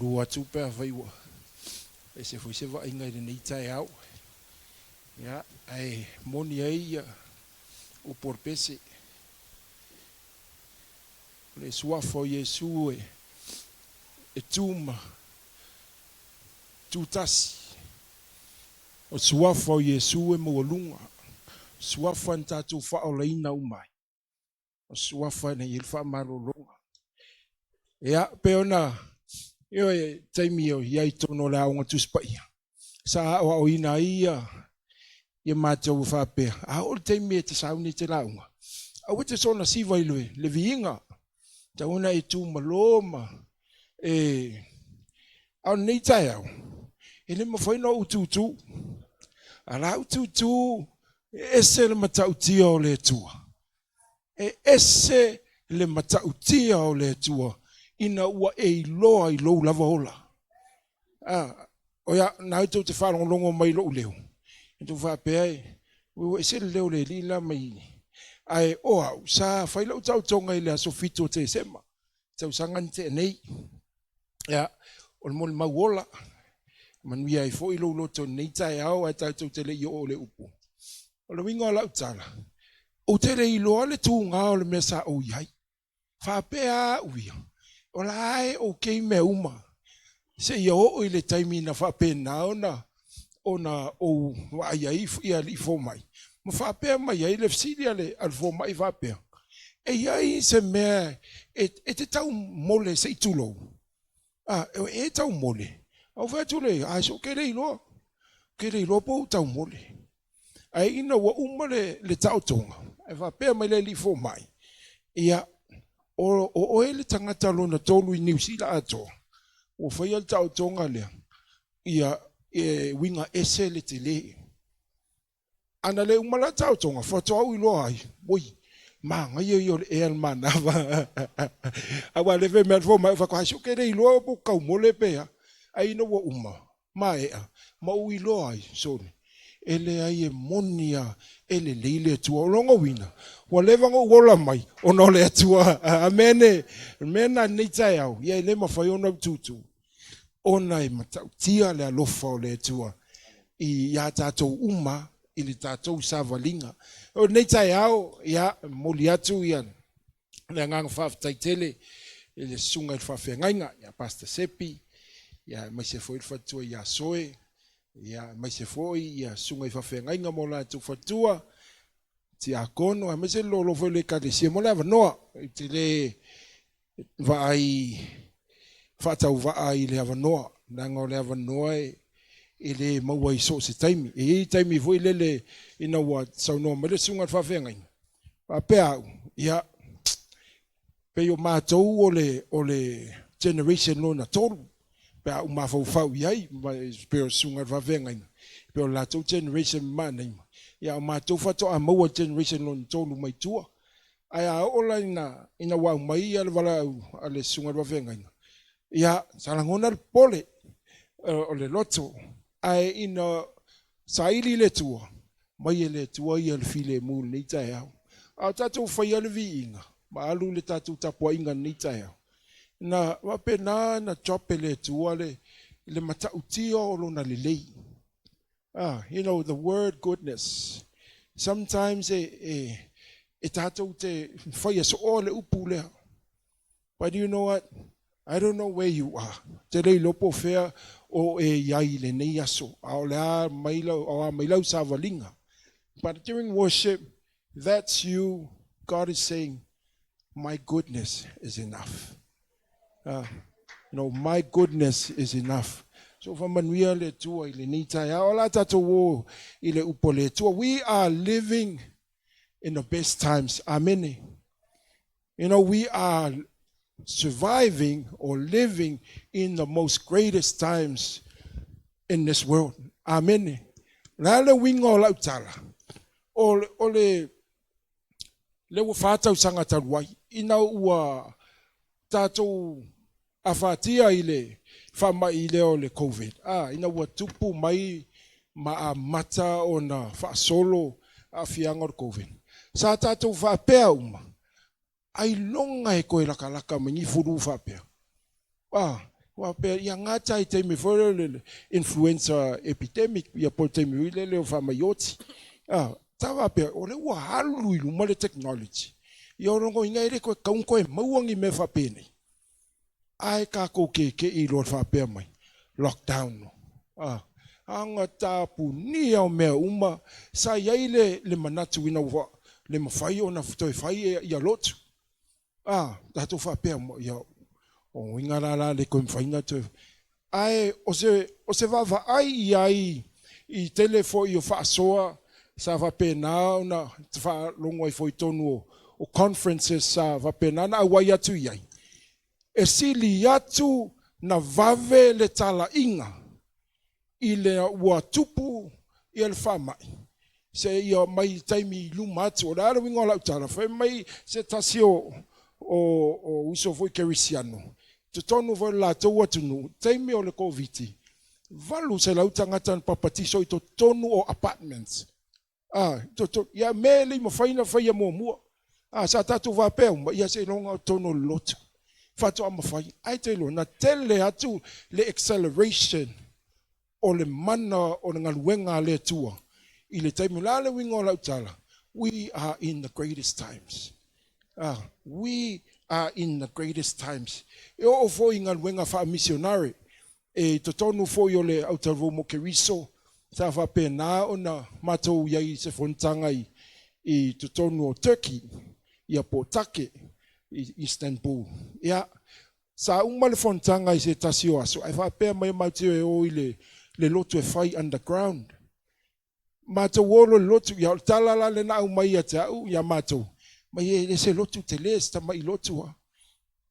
Lua tupe vai wa. E se foi se va inga de nei tai au. Ya, ai moni ai o porpese. Le suafo Yesu e tuma. Tutasi. O suafo Yesu e moalunga. Suafa ntatu fa o leina umai. O suafa na ilfa marolonga. Ya, peona yo e taimio yai tono la unga tuspai. Sa o ina ia ye matou fa pe. A o taimio te sauni te launga. A wete sona siva ilwe le viinga. Ta una e tu maloma au nei tai au. E le mawhai no ututu. A la ututu ese le matautia o le tua. E ese le matautia o le tua. Ina ua e iloa i lou lava ola. O ya, na ito te whalongongo mai lou leo. E tu whapea e, ue se le leo le lila mai. Ai o au, sa whailau tau tonga i le aso fito te sema. Tau sangan te nei. Ya, o le mole mauola. Manuia i fo i lou loto nei tai au, ai tau te le i o le upu. O le wingo ala utala. O te le iloa le tu ngā o le mesa o iai. Whapea uia. O la ai o kei me uma. Se ia o i le taimi na whapena ona o ai ai ia li fo mai. Ma whapea mai ai le fsilia le al fo mai whapea. E iai se mea e te tau mole se itulou. E tau mole. Au whea tule, ai so kere iloa. Kere iloa po tau mole. Ai ina wa uma le tau tonga. E whapea mai le li fo mai. Ia o ele tangata lona tolu i New Zealand atoa. O whai al tau tonga lea. Ia winga ese le te le. Ana le umala tau tonga. Whatoa au iloa ai. Oi. Ma ngai e o e al manava. Awa le ve mea fo mai whakahaso kere iloa po kau mole pea. Ai no wa uma. Ma ea. Ma u iloa ai. Sone. Ele ai e monia. Ele leile tua. Olonga wina. Wa levango wola mai. Ono le tua. Amene. Mena neitai au. Ia le mawhai ona tutu. Ona e matau. Tia le alofa o le tua. I ia tātou uma. Ili tātou savalinga. O neitai au. Ia moli atu ia. Le ngang whaftaitele. Ile sunga il whawhengainga. Ia pasta sepi. Ia mai se foi fatua ia soe. Ia mai se foi ia sunga i whawhengainga mo la tu fatua. Ti a kono, a mai se lolo foi le kadesia mo la vanoa. Ti le vai whatau vai le vanoa. Nanga le vanoa e le maua i so se taimi. E taimi foi le ina wa saunoa mai le sunga i whawhengainga. A pea ia pe o mātou o le generation lona tolu. Pea o mawhau iai, pe o sunga whawengaina. Pe o latou generation mana. Ia o mātou whato a maua generation lona tolu mai tua. Ai a ola ina wau mai ala wala a le sunga whawengaina. Ia salangona le pole o le loto. Ai ina saili le tua. Mai e le tua ia le file mu ni tai au. A tatou whai le vi inga. Ma alu le tatou tapua inga ni tai au. Na wapena na chopele tuale le matautia o lona lelei. You know, the word goodness. Sometimes e tatou te whaia so o le upu lea. But you know what? I don't know where you are. Te rei lopo whea o e iai le nei aso. Ao lea mailau sa walinga. But during worship, that's you. God is saying, my goodness is enough. My goodness is enough. So for manuia le tua ile nita ya ola tato wo ile upo le tua. We are living in the best times. Amen. We are surviving or living in the most greatest times in this world. Amen. La le wingo la utala. Ole le wafata usanga talwai. Ina ua tato afatia ile fama ile o le COVID. Ina ua tupu mai mata o na fa solo a fianga o COVID. Sa tatou fa pea ai longa e koe laka mangi furu fa pea. Wa pe ia ngata I te me fo le influenza epidemic ia po te me le fa maioti. Tawa pe o le wa halu I luma le technology. Ia rongo inga ere koe kaunko e mauangi me fa pene. Ai ka ko ke I lo fa pe mai. Lockdown no. Anga tapu ni au mea uma sa iai le manatu ina wa le mawhai o na futoi whai ia lotu. Tato fa pe ia o ingarara le koe mwhaina tu. Ai o se vava ai I telefo I o whaasoa sa va pe na na fa longo I foi tonu o conferences sa va pe na awai atu iai. E sili atu na vave le tala inga I le ua tupu I le whamai. Se ia mai taimi luma atu o rara wingo lau tala. Whai mai se tasi o uso foi kerisiano. Te tonu voi la tau atunu. Taimi o le COVID. Valu se lau tangata papatiso I to tonu o apartments. Ia mele mo faina faia mo mua. Sa tatu va pe ia se longa tonu lotu. Fatu ama fai. Ai te lo na tele atu le acceleration o le mana o le ngaluenga le tua. I le taimi la le wingo lau tala. We are in the greatest times. We are in the greatest times. E o fo I ngaluenga fa missionary. E totonu fo I o le Otahuhu mo keriso. Sa fa pe na ona matou iai se fontanga I totonu o Turkey. Ia po take I Istanbul. Ia sa umale fontanga I se tasio aso. Ai fa pe mai Mataio e o I le lotu e fai underground. Matou olo le lotu ia talala le na umai a te au ia matou. Mai e se lotu te les ta mai lotu a.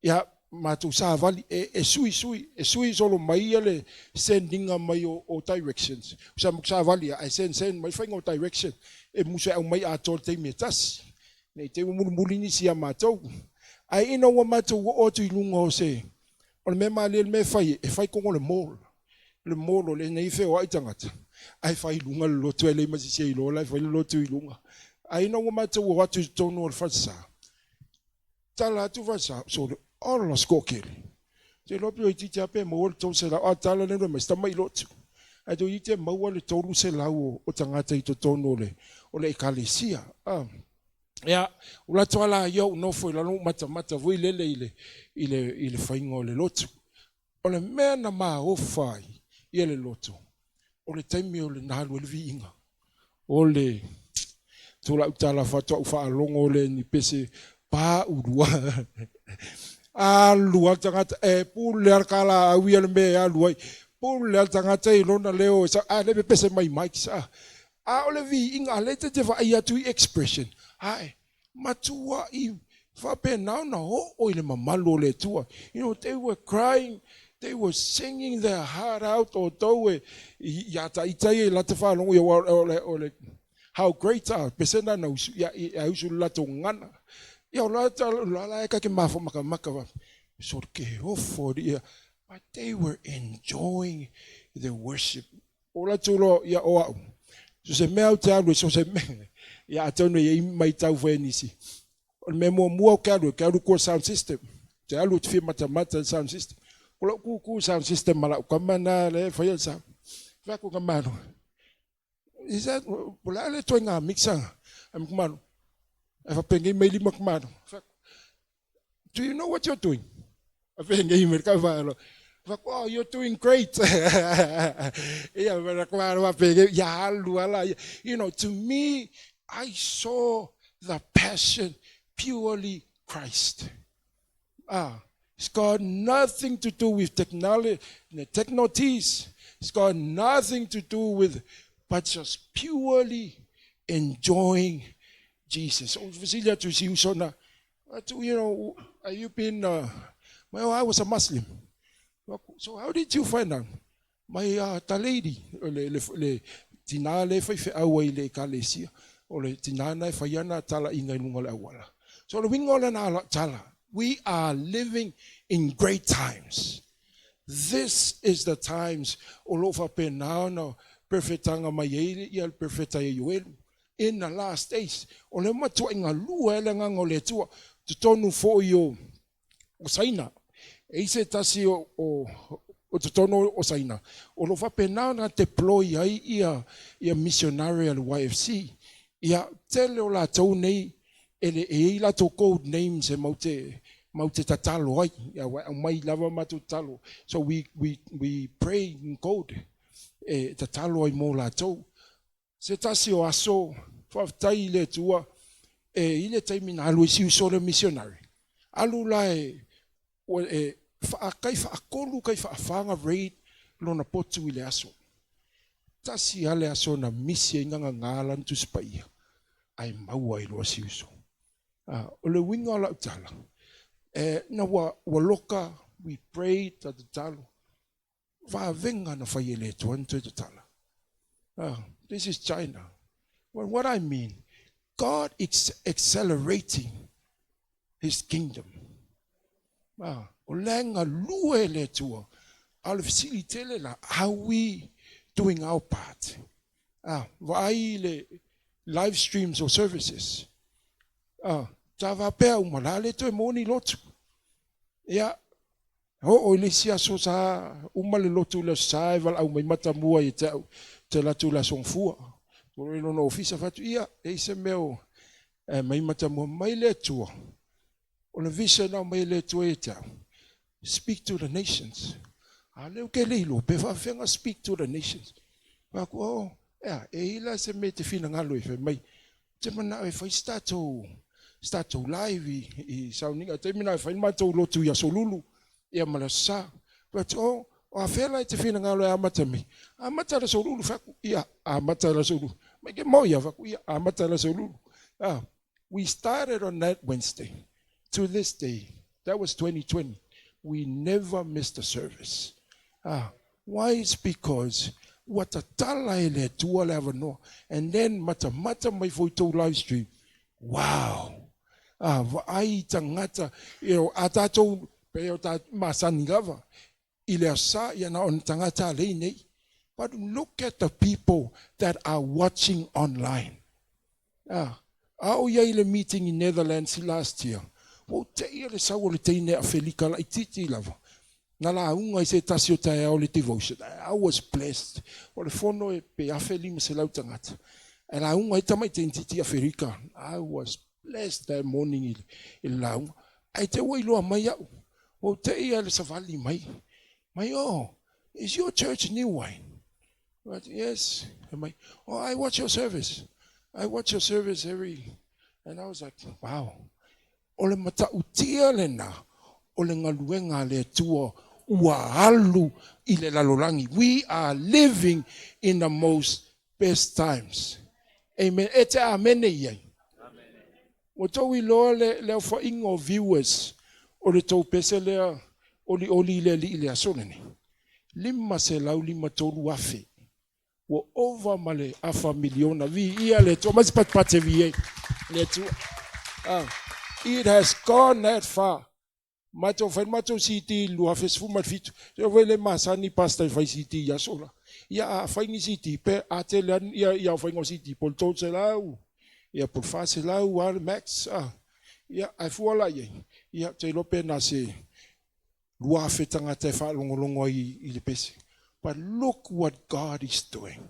Ia matou sa vali e sui solo mai le sendinga mai o directions. Sa vali ai send mai fai o direction. E musa au mai a tol te metas. Nei te mulini si a matou. Ai ina wa matou o tu lunga o se. O me mali me fai e fai kongo le mall. Le mall le nei fe o ai tangata. Ai fai lunga le lotu ele masi se ilo lai fai le lotu lunga. Ai ina wa matou o atu tonu o fasa. Tala tu fasa so all los kokele. Se lopi o iti ape mo to se la atala le no mesta mai lotu. Ai do ite mo le tolu se la o tangata I to tonu o le ekalesia. Ya ula toala yo no foi la no mata voi lele ile faingo le lotu. O le mena ma o fai I le lotu. O le taimi o le nalu le viinga. O le tula utala fatua ufa alongo le ni pese pa urua. Lua tangata e pule arkala awia le me aluai. Pule tangata I lona leo sa le pese mai sa. O le viinga le te va ia tu expression. Ai matua I fa pe na o ile mamalo le tua. You know they were crying. They were singing their heart out o towe ya taitai la te fa longo ole how great are pesena na ya usu la tongana ya la ka ke mafo maka so ke for the but they were enjoying the worship ola tulo ya o so se me out ya so se me ya atono ye mai tau venisi o me mo ka ko sound system te alu te mata sound system ku sound system mala kamana le fayel sa va ku kamano is that pula le toinga mixa am kamano fa pengi mai lima kamano do you know what you're doing pengi mer ka va oh you're doing great yeah ver kamano va pengi ya luala you know to me I saw the passion purely Christ. It's got nothing to do with technology, technoties. It's got nothing to do with, but just purely enjoying Jesus. You know, you've been, well, I was a Muslim. So how did you find out? My taledi, le tinale fe awai le kalesia, o le tinana fayana tala inga nungola awala. So le wingola na tala. We are living in great times. This is the times olofa penana perfetanga mayele ia perfeta yoel in the last days. Ole matua inga lua ele ngangole tua tutonu fo yo usaina E se tasi o te tono o saina. O lo whapena na te ploi ai ia missionary al YFC. Ia tele o la tau nei, ele e la to code names e maute tatalo ai. Ia mai lava matu talo. So we pray in code. E tatalo ai mo la tau. Se tasi o aso, whaftai le tua, ile taimina alu e siu sole missionary. Alu la kai whaakolu, kai whaafanga raid, lona potu ile aso. Tasi ale aso na misi inganga ngalan tu spaia. Ai maua i loa siu so. O le winga o la utala. Na wa loka, we prayed at the talo. Venga na whaiele tuan tu te tala. This is China. Well, what I mean, God is accelerating His kingdom. O lenga lue le tua. Al facilitele la, how we doing our part? Vai le live streams or services. Tava pea umalale to moni lotu. Ya. O le sia so sa umale lotu le sai val au mai mata mua i te latu la songfua. O le no ofisa fatu ia e se meo mai mata mua mai le tua. O le visa na mai le tua e tau. Speak to the nations. Leo ke leilo pe whawhenga speak to the nations. Wako e ila se me te whina ngalo e whai mai. Te mana e whai stato live i sauninga. Te mina e whai matou lotu ia solulu. Ia malasa. But a whela e te whina ngalo e amata mi. Amata la solulu whaku. Ia amata la solulu. Mai ke moia whaku. Ia amata la solulu. We started on that Wednesday. To this day. That was 2020. We never missed a service. Why? It's because what a tala ele tua leva no. And then mata mai foi tau live stream. Wow. Vai tangata. Atatou peo ta masani lava. Ile asa ia na on tangata lei nei. But look at the people that are watching online. Au ia ile meeting in Netherlands last year. O te ia le sau le teine a felika la ititi lava. Na la unga i se tasi o tae au le devotion. I was blessed. O le fono e pe afeli ma se lau tangata. E la unga i tamai te intiti a felika. I was blessed that morning i la unga. Ai te wai loa mai au. O te ia le savali mai. Mai is your church New Wine? But yes. I watch your service. I watch your service and I was like, wow. O le mata utia le na, o le ngaluenga le tua ua alu i le lalolangi. We are living in the most best times. Amen. E te amene iai. O tau i loa le whaingo viewers, o le tau pese lea, oli le li le asonene. Lima se lau lima tolu afe. Wa over male afa miliona vi ia le tua. Mas pat vi le tua. It has gone that far. Mato city lu afes fu matfitu. Eu vele masani pasta fai city ya sola. Ya fai ni city pe atelan ya fai ngo city pol totse lau. Ya por face lau al max. Ya ai fu ala ye. Ya te lope na se lu afetanga te fa longo i le pese. But look what God is doing.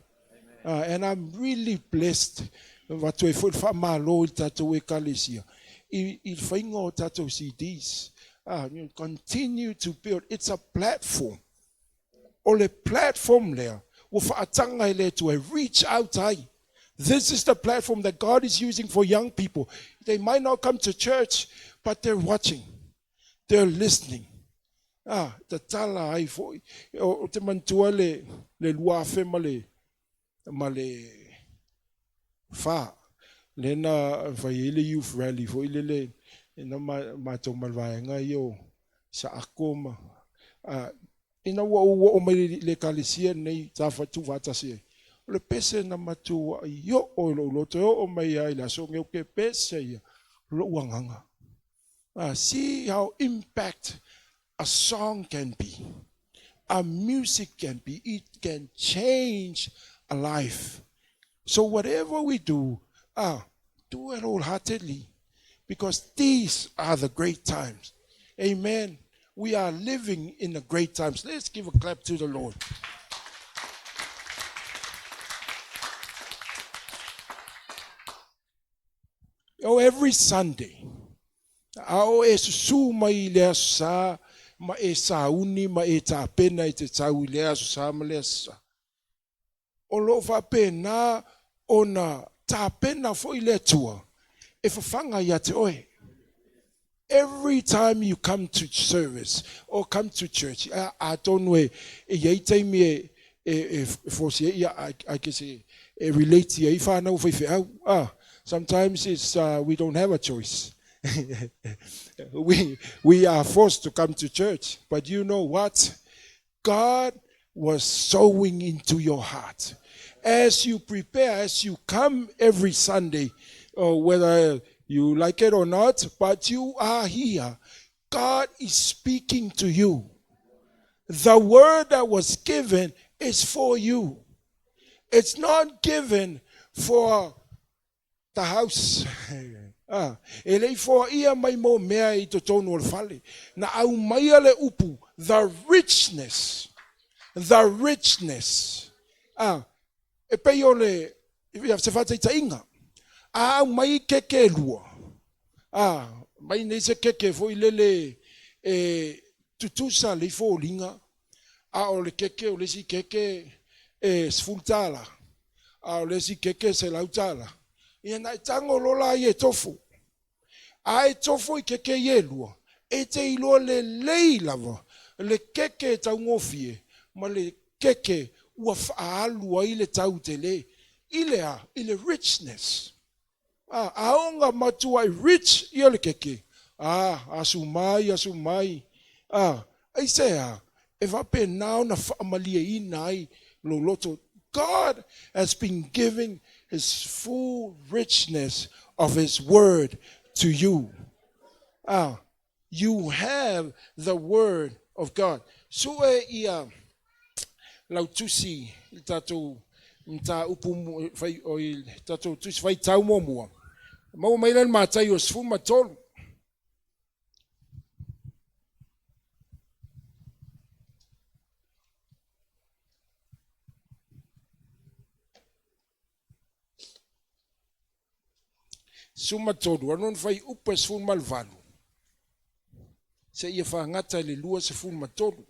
And I'm really blessed. What we for malo tato e kalesia. Il faingo tato CDs. Continue to build. It's a platform. Or a platform there. To reach out high. This is the platform that God is using for young people. They might not come to church, but they're watching. They're listening. The tala ai foi. O te mantua le lua fe male fa. Lena vai ele youth rally foi le ina mato malvaenga yo sa akoma. Ina o mai le kalisia nei tafa tu vata se. Le pese na matu yo o lo to o mai ai la so ngeu ke pese ya lo wanganga. See how impact a song can be, a music can be. It can change a life. So whatever we do it wholeheartedly, because these are the great times. Amen. we are living in the great times. Let's give a clap to the Lord. Oh, every Sunday, ao e susu mai le asa, ma e sauni, ma e tapena e te tau le asa, ma le asa. O lo fa pena ona tapena fo i le tua. E fafanga ia te oe. Every time you come to service or come to church, I don't know, I can say, relate to you. Sometimes it's we don't have a choice. we are forced to come to church. But you know what? God was sowing into your heart. As you prepare, as you come every Sunday, or whether you like it or not, but you are here. God is speaking to you. The word that was given is for you. It's not given for the house. Ele for ia mai mo mea I to tonu o fale. Na au mai ale upu, the richness. E pe ole, if se fata ita inga. Mai keke lua. Mai nei se keke foi lele tutusa le fo linga. O le keke o le si keke sfultala. O le si keke se lautala. Ia na tango lola I tofu. Ai tofu I keke ye lua. E te ilo le leilava. Le keke ta ngofie. Ma le keke ua faalua I le tautele. Ile richness. Aonga matua rich yele keke. Asumai. I say eva pe now na amalia inai loloto. God has been giving his full richness of his word to you. You have the word of God. So ia lautusi tato mta upu fai oil tato tusi fai tau mo. Mau mai lan Mataio sfu matol. Suma todo, anon fai upa sfu malvalu. Se ia fa ngata le lua se fu matolo.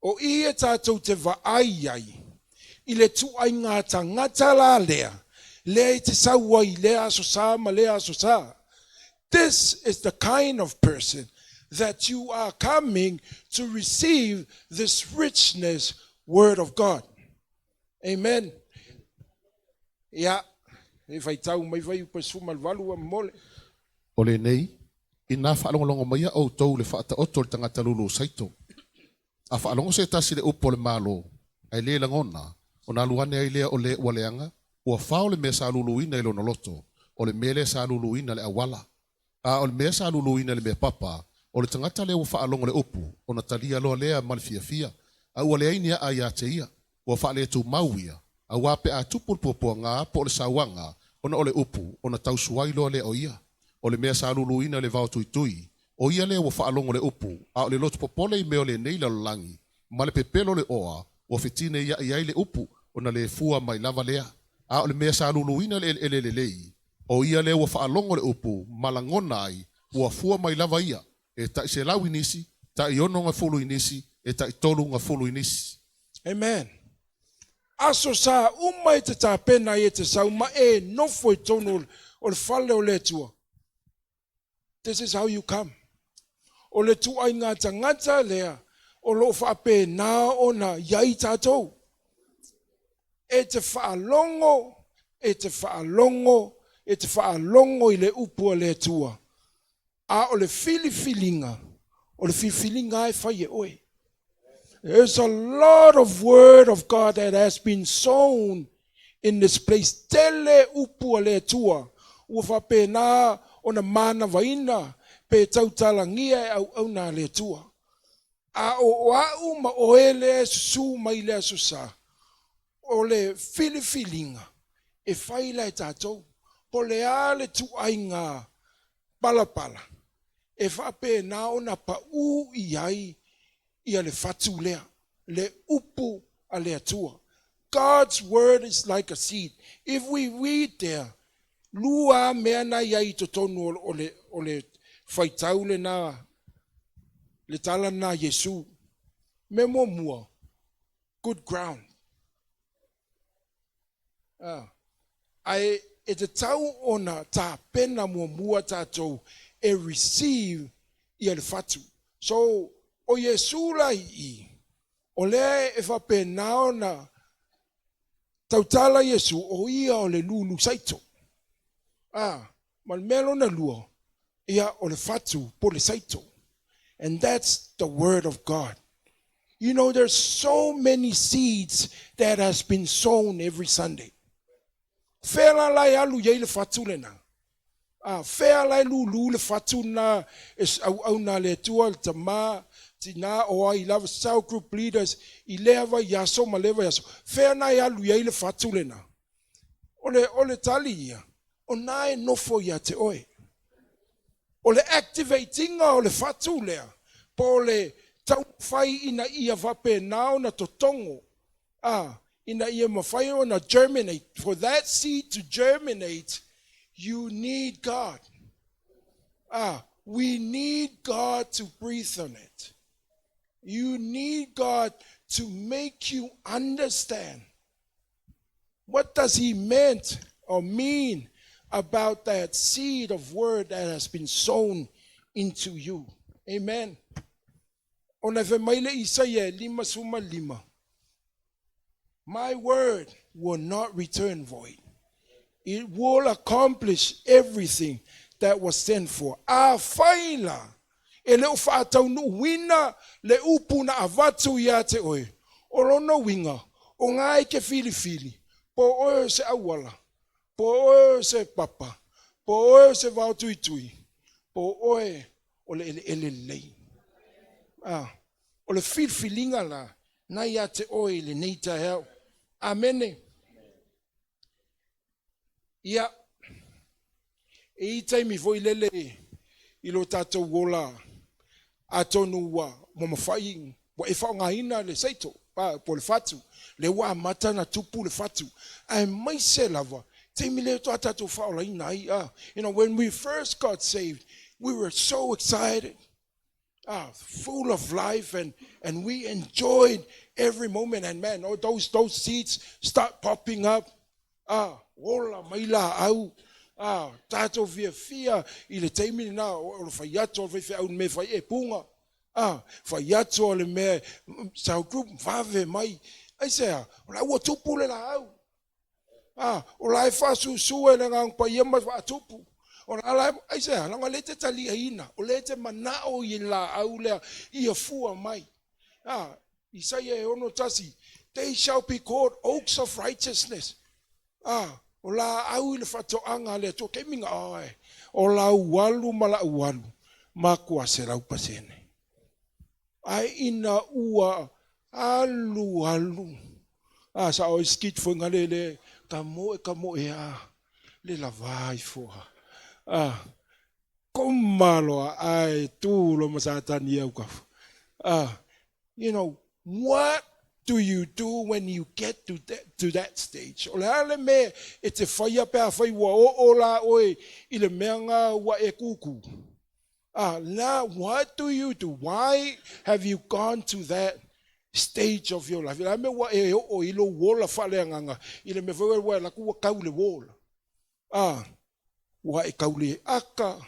O ia tatou te vaai ai. Ile tu ai ngata la lea. Lea te sawai lea sosa ma lea sosa. This is the kind of person that you are coming to receive this richness word of God. Amen. Ya, if I tau mai vai upa sfu malvalu a mole. Ole nei, ina whaalongo mai au tau le whaata oto le tangata lulu saito. A whaalongo se tasi le upo le malo, ai le langona, o na luane ai lea o le waleanga, ua whao le mea sa luluina ilo noloto, o le mele sa luluina le awala. O le mea sa luluina le mea papa, o le tangata le ua whaalongo le upu, o na talia loa lea malfia. A ua le ainia a ia te ia, ua whaale tu mauia, a wape a tupul popua ngā po le sawanga, o na ole upu, o na tausuai loa le o ia. O le mea sa luluina le vau tuitui, o ia le ua whaalongo le upu, a o le lotu popole I meo le neila lolangi, ma le pepelo le oa, o fitine ia iai le upu, o na le fua mai lava lea. A o le mea sa luluina le lei, o ia le ua whaalongo le upu, malangona ai, ua fua mai lava ia, e ta se lau inisi, ta iono nga fulu inisi, e ta tolu nga fulu inisi. Amen. Aso sa umai te tapena I te sau ma e nofo I tonu o le fale o le tua. This is how you come. O le tu ai ngata lea, o lo whape na o na iai tātou. E te whaalongo I le upua le tua. A o le filifilinga e whai e oe. There's a lot of word of God that has been sown in this place. Tele upua le tua. Ua whape na o na mana vaina pe tautalangia au na le tua. A o au ma o ele su mai le susa. O le filifilinga e whaila e tātou. Po le ale tu ai ngā palapala. e whape na ona pa u iai ia le fatu lea, le upu a le atua. God's word is like a seed. If we read there, lua mea na iai to tonu o le whaitau le na, le tala na Yesu, me mo mua, good ground. Ai e te tau ona ta pena mua tātou e receive ia le fatu. So, o Yesu lai I, o lea e whapena ona tautala Yesu o ia o le lulu saito. Mal melo na lua, ia o le fatu po le saito. And that's the word of God. You know, there's so many seeds that has been sown every Sunday. Fela lai alu yei le fatu le na. Fea lai lulu le fatu na au na le tua le tama tina o ai lava cell group leaders I leva yaso ma leva yaso. Fea na alu yei le fatu le na. Ole tali ia. O nai nofo ia te oe. Ole activating o le fatu lea. Po le tau fai ina ia vape nao na totongo. Ina ia mawhai o na germinate. For that seed to germinate, you need God. We need God to breathe on it. You need God to make you understand. What does He meant or mean about that seed of word that has been sown into you? Amen. Ona fe maile Isaiah 5:5. My word will not return void. It will accomplish everything that was sent for. Faila. E leo whaatau nu wina le upu na avatu ia te oe. O lono winga. O ngai ke fili. Po oe se awala. Po oe se papa. Po oe se vau tui. Po oe o le ele lei. O le filinga la. Na ia te oe le neita heo. Amene. Ia. E taimi voi lele ilo tātou wola atonu wa mamawhai wa e whaongaina le saito po le fatu le wa mata na tupu le fatu ai mai se lava taimi le to tātou whaolaina ai you know, when we first got saved we were so excited, full of life, and we enjoyed every moment. And man, those seeds start popping up. Ola maila au. Tato fia ile taimi na o faiato fe au me fai e punga. Faiato le me sa group vave mai. Ai se ola o tupu le la au. Ola fa su e le ngang pa yema fa tupu. Ola ai se la ngalete tali ina. Olete manao i la au le I fua mai. Isaiah ono tasi. They shall be called oaks of righteousness. Ola au le fatoanga le to keminga ai. Ola ualu mala ualu. Makua se lau pasene. Ai ina ua alu. Sa o skit fo ngale kamo e le lavai fo. Komalo ai tu lo masatani au ka. You know, what do you do when you get to that stage? Ola me e te whaia pēr whai wa ola oe I le meanga wa e kuku. Now, what do you do? Why have you gone to that stage of your life? Ila me wa e o ilo wola whaleanganga. Ila me whaia wa la kua kaule wola. Wa e kaule aka.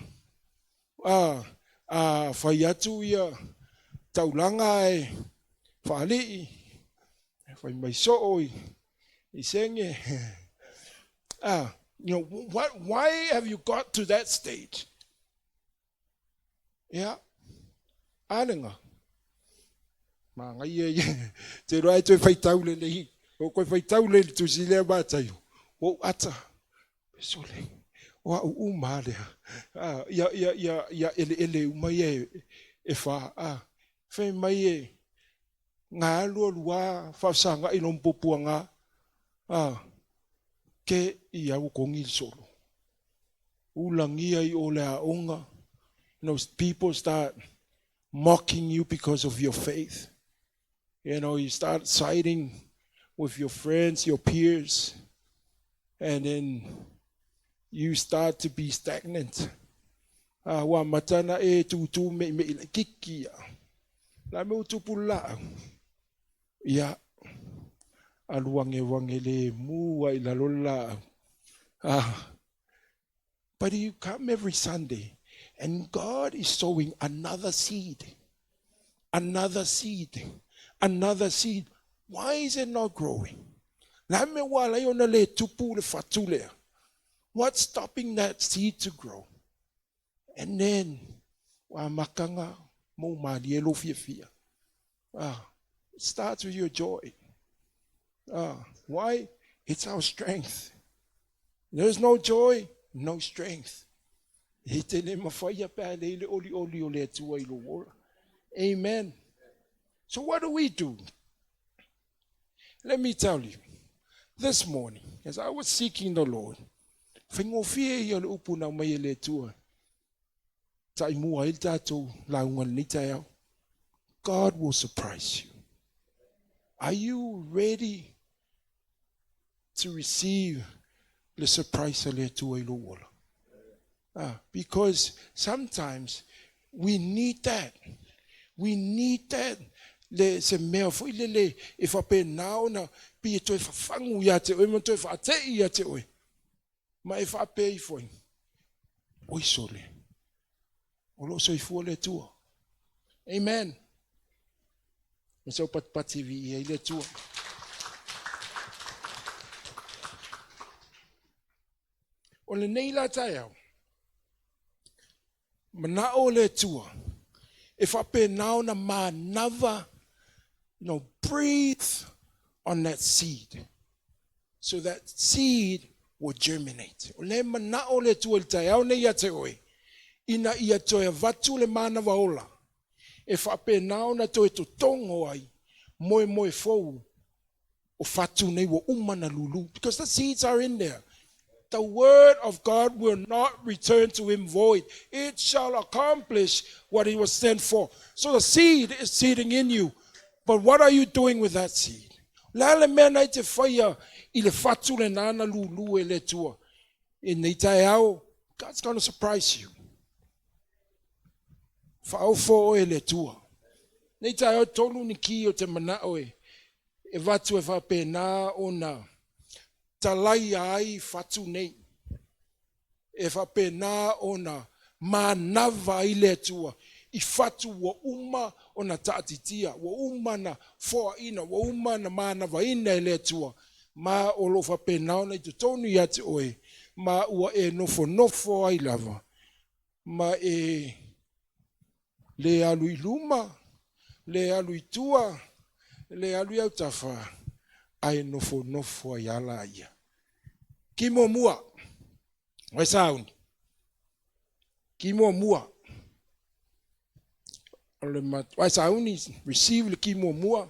Whai atu ia taulanga e whaali'i. Whai mai so'oi. I senge. You know, why have you got to that stage? Yeah. Anenga. Ma ngai te roa te whai taule le hi. O koe whai taule le tu si lea Mataio. O ata. Sole. Wa umalea. Ya ele umai e wha. Whai mai e ngā lua whasanga I non popuanga ke I au kongi solo. Ulangia I o lea onga people start mocking you because of your faith. You start siding with your friends, your peers, and then you start to be stagnant. Wa matana e tutu me kikia. La me utupula. Ya aluangele mua ilalola. But you come every Sunday and God is sowing another seed. Another seed. Another seed. Why is it not growing? What's stopping that seed to grow? And then, it starts with your joy. Why? It's our strength. There's no joy, no strength. Amen. So what do? Let me tell you. This morning, as I was seeking the Lord, God will surprise you. Are you ready to receive the surprise? Because sometimes we need that. We need that. If I pay now, be it if I if I take you, if I pay for him, we surely. Also, if we too. Amen. So, but TV, I too. Only Naila Tayo. Manao le too. If I pay now, na man never. Breathe on that seed so that seed will germinate. If I pay now na to tongo ai moe fou o fatu nei wo umana lulu, because the seeds are in there. The word of God will not return to him void. It shall accomplish what he was sent for. So the seed is seeding in you. But what are you doing with that seed? God's going to surprise you. Ifatu wa uma ona taatitia wa uma na foa ina wa uma na mana va ina eletua ma olofa pena ona itutonu yati oe ma ua nofo ai lava ma le alui luma le alui tua le alui autafa ai nofo ai ala ia kimo mua wesauni kimo mua receive the kimo mua.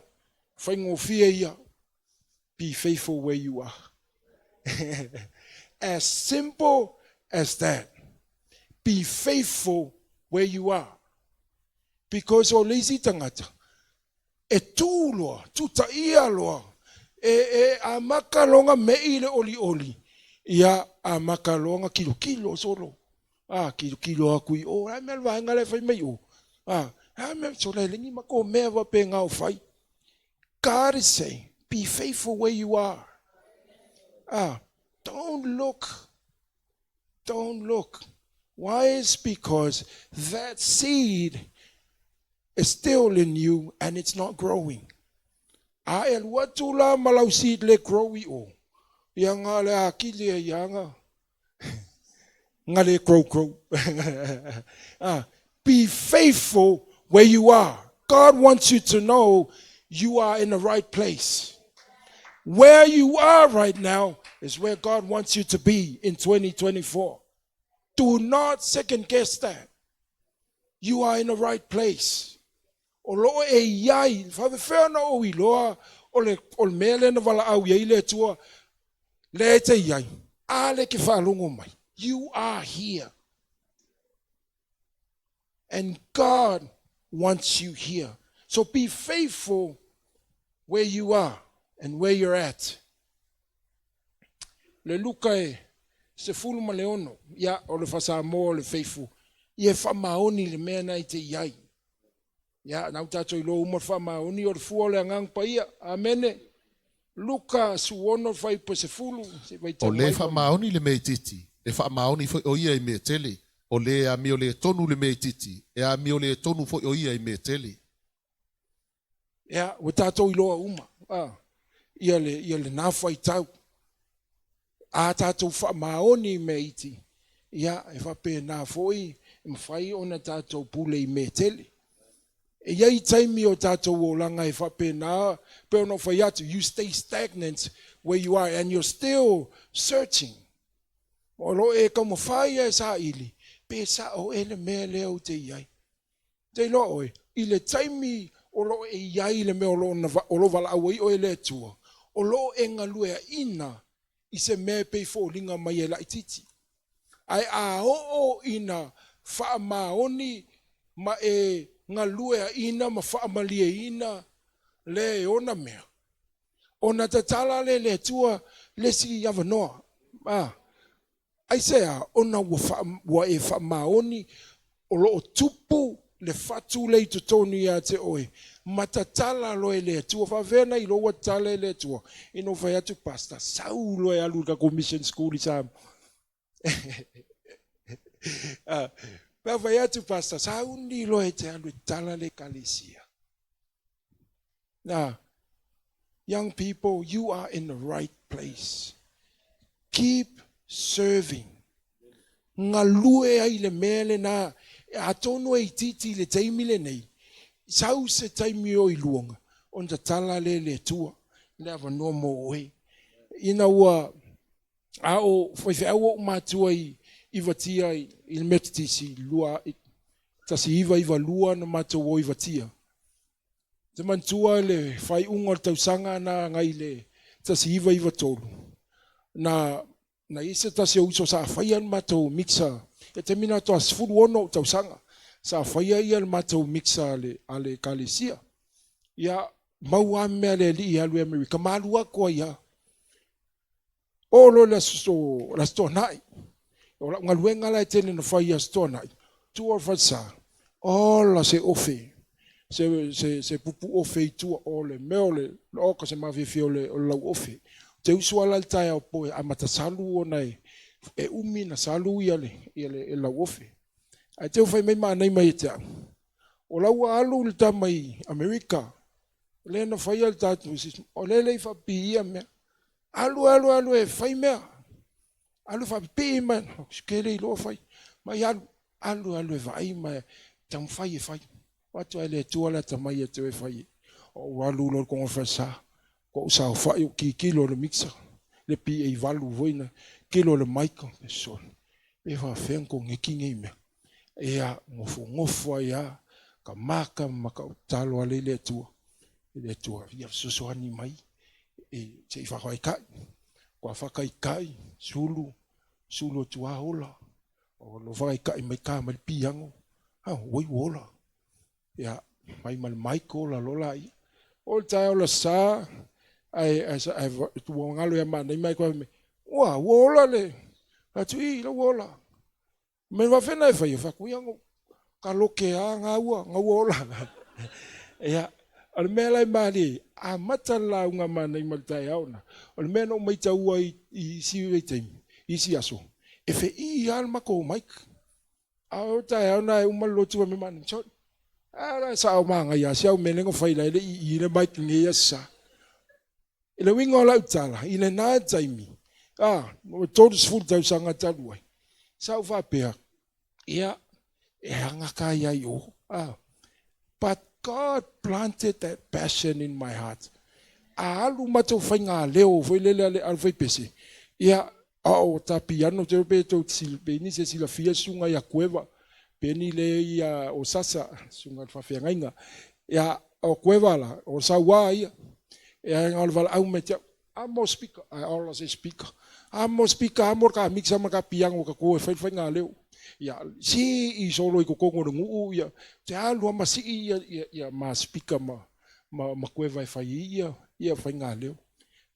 Be faithful where you are. As simple as that. Be faithful where you are. Because o lazy tangata. E tu loa, tuta ia loa. Amaka longa meile oli. Ia amaka longa kilo solo. Kilo akui. Amelwa ngale fai mai o. God is saying, be faithful where you are. Don't look. Why? It's because that seed is still in you and it's not growing. Malau seed le growy o. Yanga le akili yanga. Ngale grow. Be faithful where you are. God wants you to know you are in the right place. Where you are right now is where God wants you to be in 2024. Do not second guess that. You are in the right place. Olo e yai, fa fe no o iloa, ol mele na vala au ye le tua. Le te yai. Ale ke fa longo mai. You are here. And God wants you here. So be faithful where you are and where you're at. Le Luka se fulu ma leono, ia o le Samoa le faithful. Ia whamaoni le mea nei te iai. Ia nau tātou ilo umar whamaoni o le fua le angang pa ia. Amene. Luka suono whai pa se fulu. O le whamaoni le mei titi. Le whamaoni fo o ia I mea tele. O le a mi o le tonu le mei titi. E a mi o le tonu fo o ia I mea tele. Ia, o tātou iloa uma. Ia le nāwhai tau. A tātou whamaoni me iti. Ia, e whape nā foi, e mwhai ona tātou pule I me tele. E iai taimi o tātou o langa e whape nā, pe ono whai atu, you stay stagnant where you are, and you're still searching. O lo e ka mwhai e sa ili, pe sa o ele mea leo te iai. Te lo oe, I le taimi o lo e iai le mea o lo vala awai o ele tua. O lo e ngalue ina, I se mea pei fo linga mai e la ititi. Ai a o ina wha maoni ma e ngalue ina ma wha malie ina le ona mea. Ona tatala le tua le si yava noa. Ai sea ona wa e wha maoni o lo o tupu le fatu le I tonu ia te oe. Matatala loe le tua, whawena I loa tala le tua. Ino whai atu pasta, sau loe alu ka commission school I sam. Pea whai atu pasta, sau ni loe te alu tala le kalesia. Now, young people, you are in the right place. Keep serving. Ngā lue ai le mele na, a tonu e titi le teimile nei. Sau se taimi o I luonga, on ta tala le tua, le awa noa mo oe. Ina ua, a o, whaiwhi au o matua I vatia I le metitisi, lua, tasi iwa lua na matua o I vatia. Te mantua le whai unga tausanga na ngai le, tasi iwa tolu. Na isa tasi o uso sa whaian matua mixa, e te mina toa sifuru ono tausanga. Sa whaia ia le matou mixa ale kalesia. Ia maua mea le li alu Amerika. Malua koa ia. O lo la sto nai. O la ngaluenga la tene na whaia sto nai. Tua whatsa. O la se ofe. Se pupu ofe I tua o le meo le oka se mawhiwhi o le lau ofe. Te usua la tae o poe a matasalu o nei. E umi na salu ia le lau ofe. Ai te whai mai mānei mai te ang. O lau alu le ta mai Amerika. Le na whai al tatu. O le lei whapi ia mea. Alu e whai mea. Alu whapi mea. Skele I loa whai. Mai alu e vai mea. Tam whai e whai. Watu ai le tua la ta mai e te whai. O alu lo kongo whasa. Ko usao whai o ki kilo le mixa. Le pi e valu voina. Kilo le maika. E sol. E wha whenko ngekinge mea. Ea ngofo ia ka maka talo ale le tua ia sosoani mai e te whakoi kai kua whakai kai sulu tua hola o lo whakai kai mai ka mai piango oi wola ia mai maiko la lola ia o tae o la sa ai tua ngalo ia mana mai kua me ua wola le atu I la wola me va fena fa yo fa kuyango ka loke a nga ola ya al mela mali a matala nga mana I maltai auna al meno mai tau I si vetem I si aso e fe I al mako mike a o tai auna uma lotu me man so ara sa o manga ya sia o melengo fa ile I le mike nge ya sa ile wingo la utala ile na taimi o todos full tau sanga taluai. Sau whapea, ia, e hanga ka ia yo. But God planted that passion in my heart. Alu matou whainga leo, foi lele alu whai pese. Ia, o tapi ano te pe to silpeni se sila fia sunga ia cueva. Peni le ia o sasa, sunga whawhia ngainga. Ia, o cueva la, o sawa ia. Ia, ngal vala au metia, amo speaker, I always say speaker. Amo speaker, amo ka mixa maka piang o ka koe whai ngā leo. Ia, si I solo I kokongo na nguu, ia, te alua masi ia ma speaker ma koe vai whai ia whai ngā leo.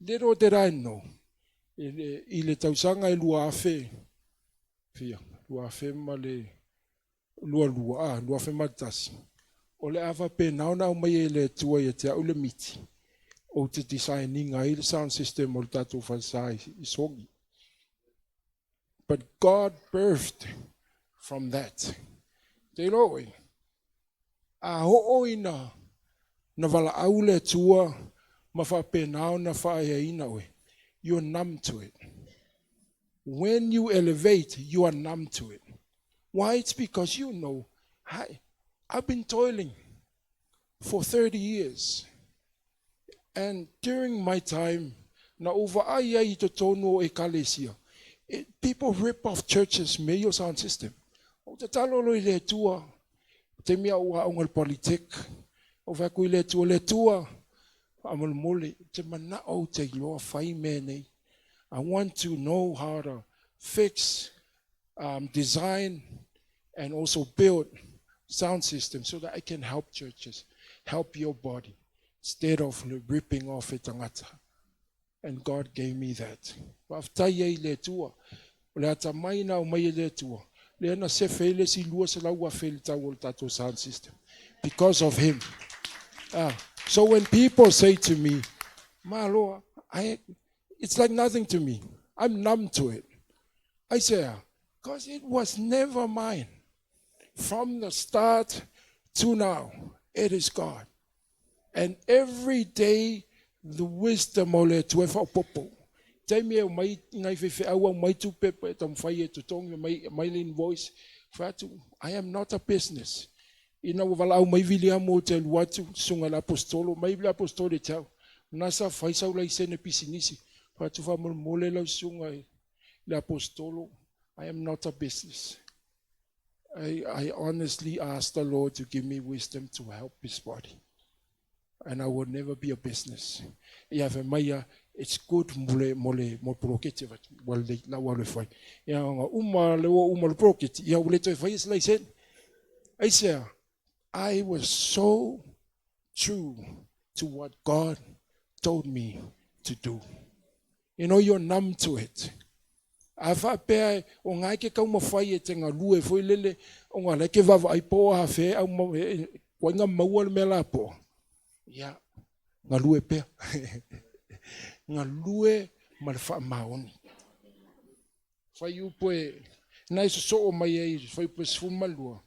Lero te rai no, I le tausanga I lua afe, fia, lua afe ma le, lua afe ma tasi. O le afa pe naona o mai le tua ia te au le miti. O te designinga I le sound system o le tatou whansai I songi. But God birthed from that. Te roe, a ho'oina na wala au le tua ma whape nao na whaeaina oe. You're numb to it. When you elevate, you are numb to it. Why? It's because you know, I've been toiling for 30 years. And during my time, na over aya I to tono e kalesia, people rip off churches, mayo sound system. O te talolo I le tua, te mea ua ongal politik, o vaku I le tua, amal mole, te mana o te loa whai mene. I want to know how to fix, design, and also build sound systems so that I can help churches, help your body, instead of ripping off it tangata. And God gave me that. Waftai le tua, le ata mai na o mai le tua. Le ana se fele si lua se la ua fele tau tato sound system. Because of him. So when people say to me, Maloa, it's like nothing to me. I'm numb to it. I say, because it was never mine. From the start to now, it is God. And every day, the wisdom o le tuefa popo. Te mea mai ngai fefe awa mai tu pepe tam whai e tutongi mai lin voice. Fatu, I am not a business. Ina wala au mai vili amo te luatu sunga la apostolo. Mai vili apostolo tau. Nasa whai sau lai sene pisinisi. Fatu wha mole lau sunga le apostolo. I am not a business. I honestly ask the Lord to give me wisdom to help his body. And I will never be a business. It's good mo prokete wal la wal fai. Ya nga le prokete ya ule to fai is sen. I say I was so true to what God told me to do. You know, you're numb to it. Afa pe o ngai ke ka mo fai e tenga lue foi lele o nga le ke va ai po ha fe au mo ko nga mau me la po. Ya nga lue pe nga lue mal fa maoni fai u poe na so o mai ai fai po sfuma lua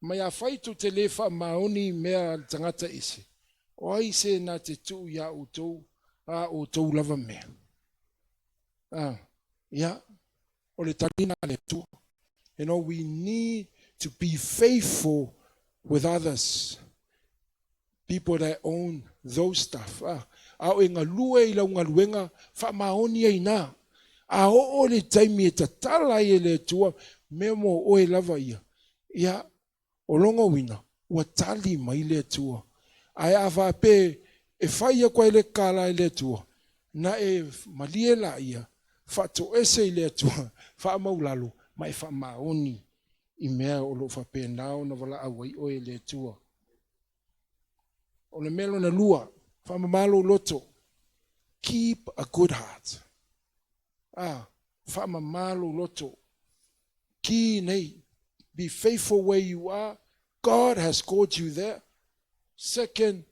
mai a fai tu te le fa maoni mea tangata isi o ai se na te tu ya o tou lava mea ya o le talina le tu. You know, we need to be faithful with others. People that own those stuff. Au e ngalue I lau ngaluenga wha maoni ai nā. A o le taimi e tatala I le tua memo o e lava ia. Ia, o longa wina, ua tali mai le tua. Ai a wha pe e whaia kwa le kala I le tua. Na e malie la ia, wha to ese I le tua, wha maulalo, mai wha maoni I mea o lo wha pe nao na wala awai o e le tua. O le melo na lua, whamamalo loto. Keep a good heart. Whamamalo loto. Ki nei, be faithful where you are. God has called you there. Second,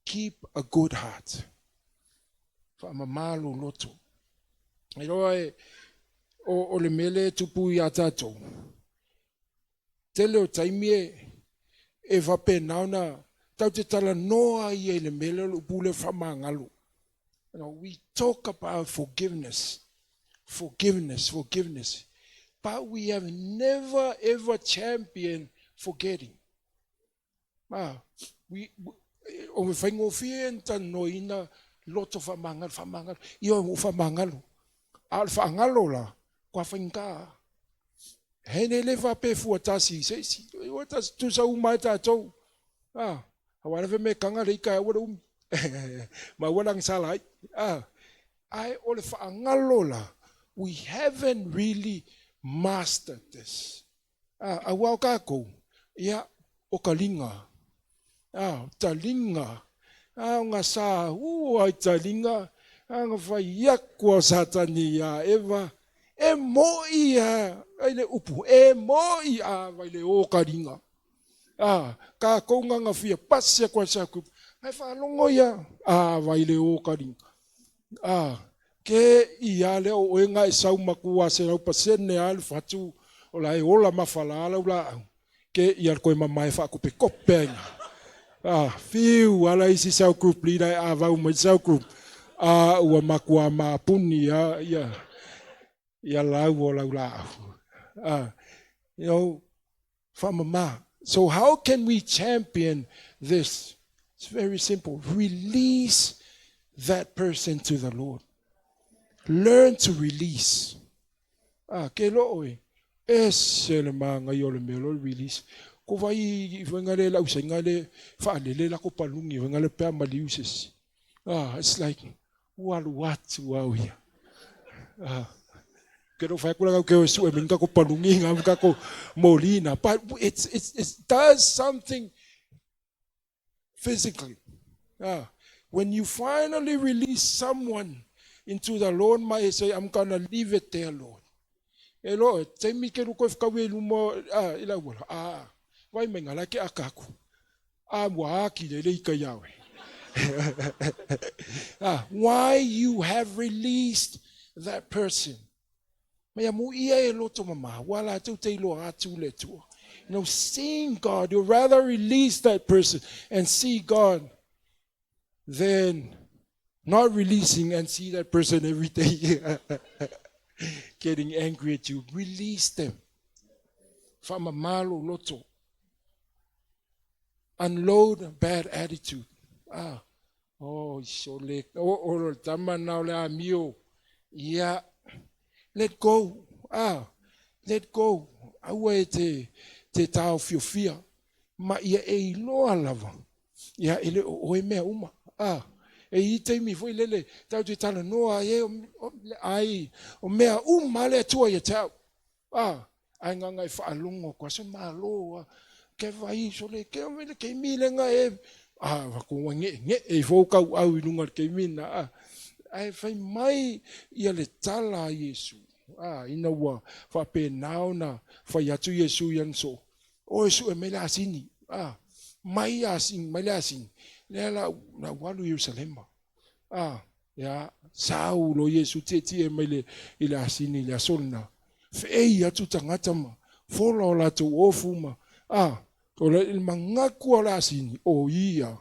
keep a good heart. Whamamalo loto. E roa o le mele tupu I a tatou. Tele o taimie e vape nauna tau te tala noa I le mele o pule whamangalo. You know, we talk about forgiveness. But we have never ever championed forgetting. O me whaingo whienta noina loto whamangalo. Ia mo whamangalo. Al whangalo la, kwa whainga. Hene le whape fuatasi, seisi. Watasi tu sa umai tātou. Hawarawe me kanga reika e wara Ma walang salai. Ai ole whaangalo la. We haven't really master this. Awau kako, ia o kalinga. Talinga. Nga sa, ai talinga. Nga whai iakua satani eva. E moi aile upu. E moi vaile o kalinga. Ka konga nga fia pasia kwa sakup. Hai whalongo ia. Vaile o kalinga. Ke ia leo o enga e sau makua se rau pasene alu fatu o la e ola mawhala ala ula au. Ke ia koe mamai whakupe kopenga. Fiu ala isi sau group leader a vau mai sau group. Ua makua mapuni ia lau o lau la au. You know, whamama. So how can we champion this? It's very simple. Release that person to the Lord. Learn to release. Ke loe. Esele manga yole melo release. Ko vai vengale la usengale faalele la ko palungi vengale pe maliuses. It's like what wow here. Ke do fa kula ke su e minka ko palungi ngam ka ko molina, but it does something physically. When you finally release someone into the Lord, might say, I'm going to leave it there, Lord. Lord, take me ke luko fikawe lumo ila wala. Wai mengala ke akaku. Wa ki le ika yawe. Why you have released that person? Maya mu ia e loto mama. Wala tu te lo atu le tu. You know, seeing God, you'd rather release that person and see God than not releasing and see that person every day getting angry at you. Release them. Fama malo loto. Unload a bad attitude. Shole. Tama na ole amio. Yeah. Let go. Let go. Awe te tau fiofia. Ma ia e loa lava. Ia ele oe mea uma. E i teimi foi lele, tau te tala noa e o mea le atua ia tau. Ai nganga i whaalongo kwa se maa loa, ke vai sole, ke omele ke milenga e, wako nge e fōkau au inunga ke mina. Ai whai mai ia le tala a Yesu. Ina ua whape nao na whai atu Yesu yanso. O Yesu e mele asini. Mai asini, mele asini. Lela na walu Yerusalema. Saulo Yesu teti e mele ila asini ila solna. Fei atu tangata ma. Fola o la tu ofu ma. Ola ilma ngaku o la asini. O ia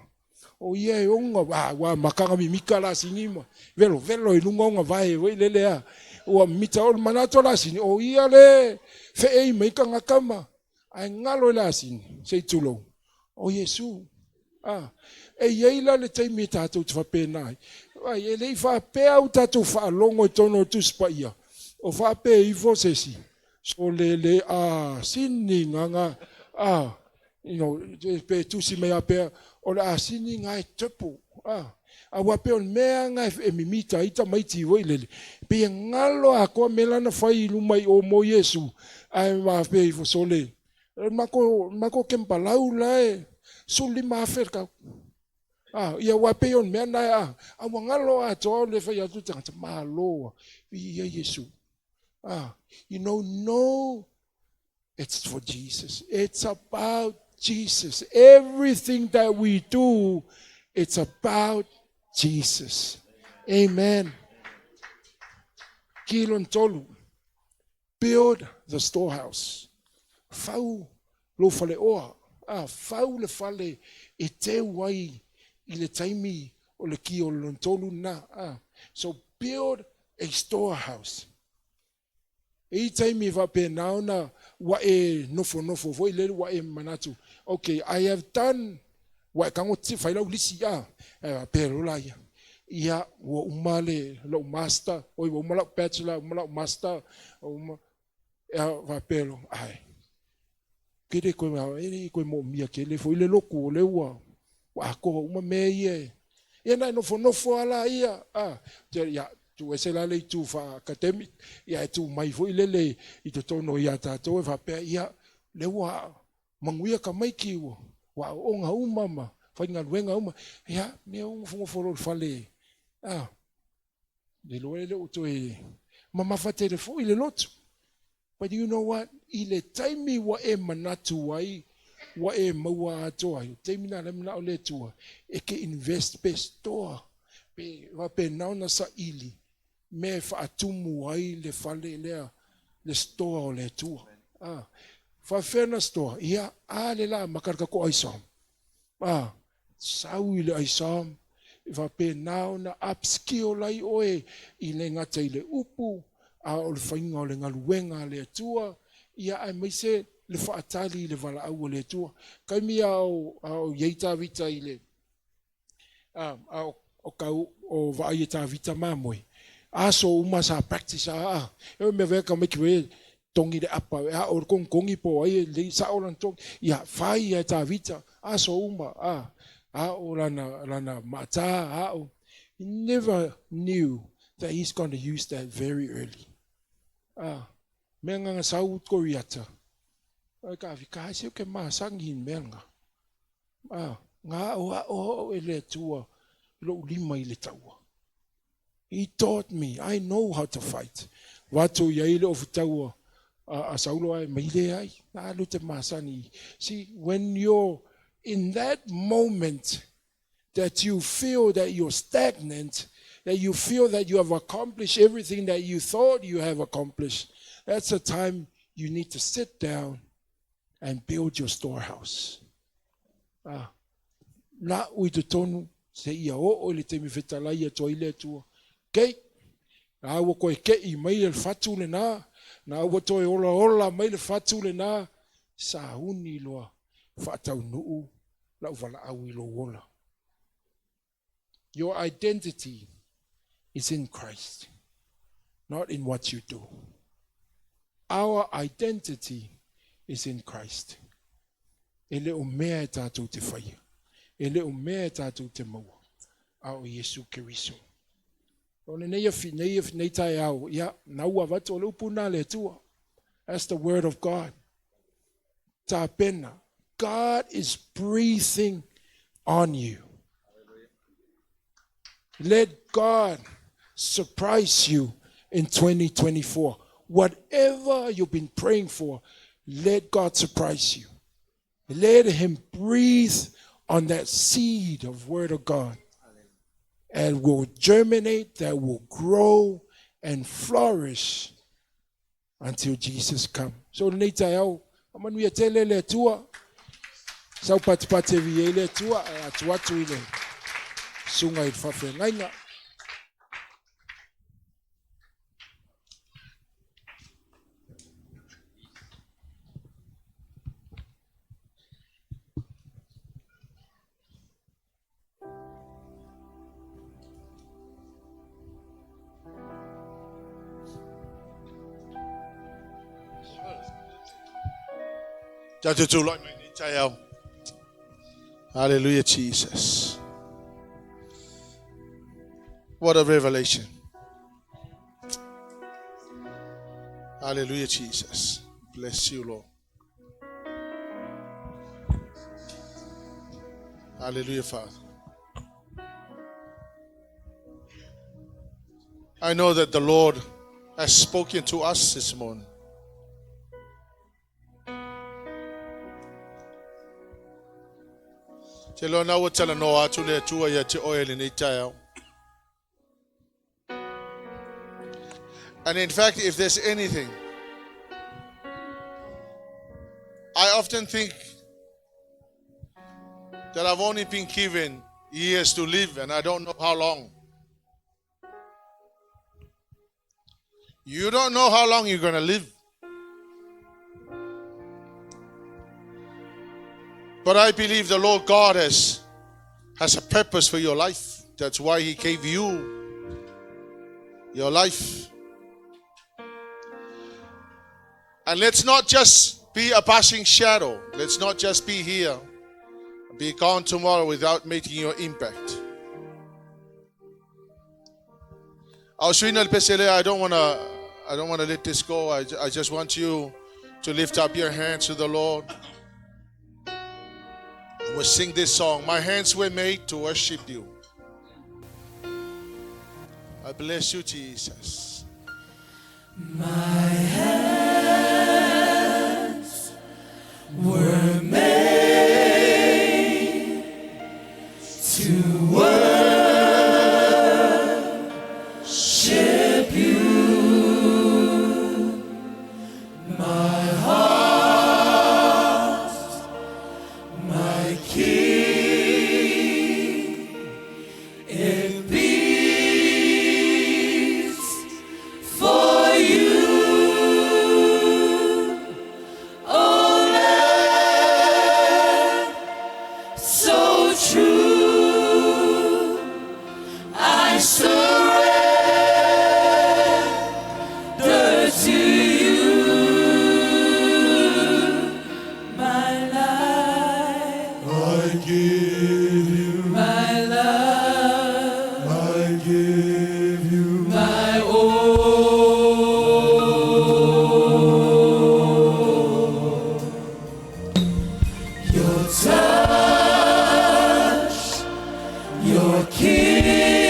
e onga. Wa makanga mi mika la asini ma. Velo ilunga onga vai. Wei lele Ua mita o manato la asini. O ia le. Fei meika ngakama. Ai ngalo la asini. Sei tulo. O Yesu. E yeila le teimi tātou te whapenai. E lei whape au tātou whaalongo i tono tuspa ia. O whape i vosesi. So le sini nganga. You know, pe tusi mea pea. O le sini ngai tepo. A wape on mea ngai e mimita ita maiti voi lele. Pe ngalo a koa melana whai lumai o mo Yesu. Ai wape i vosole. Mako kempalau lae. Suli maferka. Ia wape on mea nai awangalo a toa le whai atu tangata mahaloa. Ia Yesu. You know, no, it's for Jesus. It's about Jesus. Everything that we do, it's about Jesus. Amen. Kilon tolu. Build the storehouse. Fau lo fale oa. Fau le fale e te wai i le taimi o le ki o lontolu na. So build a storehouse. E taimi va pe nauna wa e nofo voi le wa e manatu. Okay, I have done wa kango ti faila ulisi pero la ia wo umale lo master o wo umala bachelor umala master o va pelo ai. Kede ko mo mia ke le foi le loko le wa ko uma me ye. E na nofo ala ia. Ya tu ese la le tu fa academic ia tu mai foi lele I to tono ia tātou e whapea ia le wa manguia ka mai ki wa onga umama whainga luenga uma ia me unga funga foro whale le loe le uto e mama whatere fo I le lotu. But you know what? I le taimi wa e manatu wai wa e maua atoa taimi na le mana o le tua e ke invest pe store pe wa pe nauna sa ili me fa atumu ai le fale le store o le tua fa fena store ia ale la makarka ko aisam sau ile aisam fa pe nauna upskill lai oe I le ngata ile upu o le fainga o le ngaluenga le tua ia ai mai se le faatali le vala au le tua kai mi au yeita vita ile o kau o va yeita vita mamoi aso uma sa practice e me ve ka me kwe tongi de apa o kongi po ai le sa o lan tong ia fai yeita vita aso uma o lana mata he never knew that he's going to use that very early menga sau ko riata ka vika se ke masangi menga nga o ele tua lo lima ile taua he taught me I know how to fight watu ya ile of taua a saulo ai maile ai na lu te masani see when you're in that moment that you feel that you're stagnant that you feel that you have accomplished everything that you thought you have accomplished that's the time you need to sit down and build your storehouse. Na ui te tonu se ia o le te mi whetala ia toa ile tua. Kei, na awa koe kei mai le whatu le nā, na awa toe ola mai le whatu le nā, sa huni loa whatau nuu, lau wala au I lo ola. Your identity is in Christ, not in what you do. Our identity is in Christ. Ele o mea e tātou te whaia. Ele o mea e tātou te maua. Ao Yesu Keriso. O nei tai au. Ia, naua watu o lupu nā le tua. That's the word of God. Tā pena. God is breathing on you. Let God surprise you in 2024. Whatever you've been praying for, let God surprise you. Let him breathe on that seed of word of God. And will germinate, that will grow and flourish until Jesus comes. So nei tai au, amanu ia tele le tua. Sau patipate vi le tua, atuatu ile. Sunga I whawhi ngainga. Hallelujah, Jesus. What a revelation. Hallelujah, Jesus. Bless you, Lord. Hallelujah, Father. I know that the Lord has spoken to us this morning. Te lo na wotala no atu le tua ya te oil ni tayo. And in fact, if there's anything, I often think that I've only been given years to live and I don't know how long. You don't know how long you're going to live. But I believe the Lord God has a purpose for your life. That's why He gave you your life. And let's not just be a passing shadow. Let's not just be here, be gone tomorrow without making your impact. I don't want to let this go. I just want you to lift up your hands to the Lord. We'll sing this song. My hands were made to worship you. I bless you, Jesus. My hands were made to worship you. My heart, my King, it beats for you. Oh, land so true, I surrender to you. My life, I give you, my love, I give you, my all. Your touch, your kiss,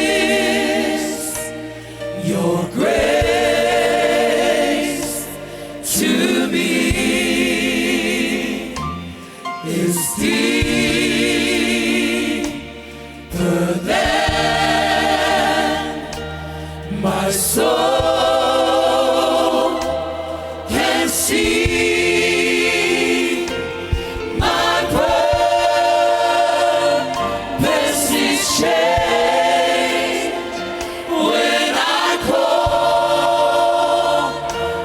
your grace to me is deeper than my soul can see. My purpose is changed when I call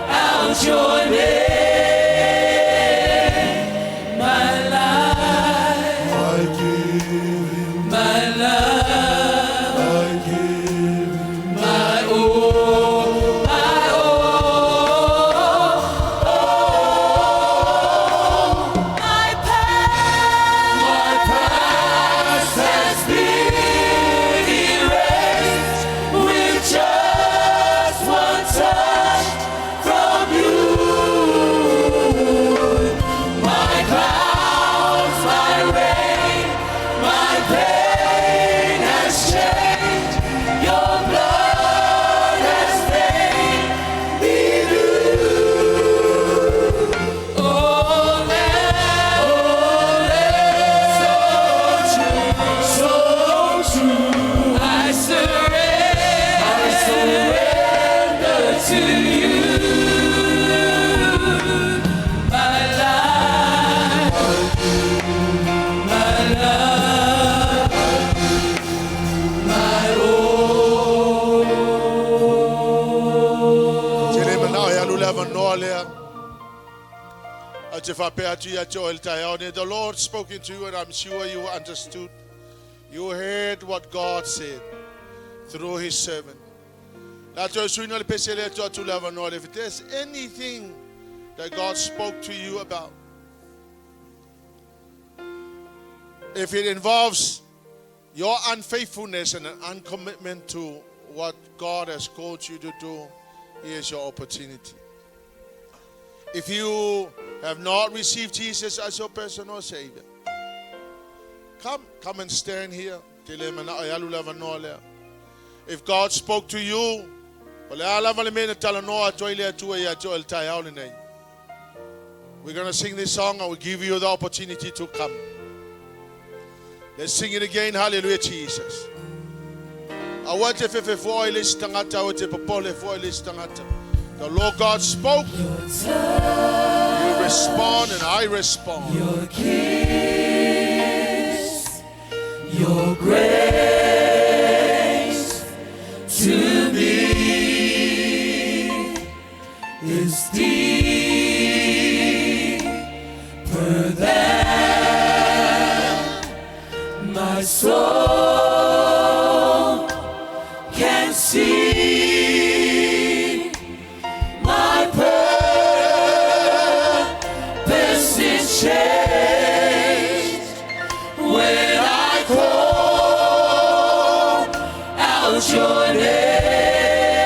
out your name. My life, I give you, my love, I give you, my all, my all. My past has been erased with just one touch from you. My clouds, my rain, my pain has changed. Your blood has made me new. Oh, land, so true. I surrender to you. My life, my love, my all. Jere Manasa Aloali'i. The Lord spoken to you, and I'm sure you understood. You heard what God said through His servant. If there's anything that God spoke to you about, if it involves your unfaithfulness and an uncommitment to what God has called you to do, here's your opportunity. If you have not received Jesus as your personal Savior, come and stand here. If God spoke to you, we're going to sing this song and we'll give you the opportunity to come. Let's sing it again. Hallelujah, Jesus. The Lord God spoke. You respond and I respond. Your kiss, your grace to me is deeper than my soul can see. My purpose is changed when I call out your name.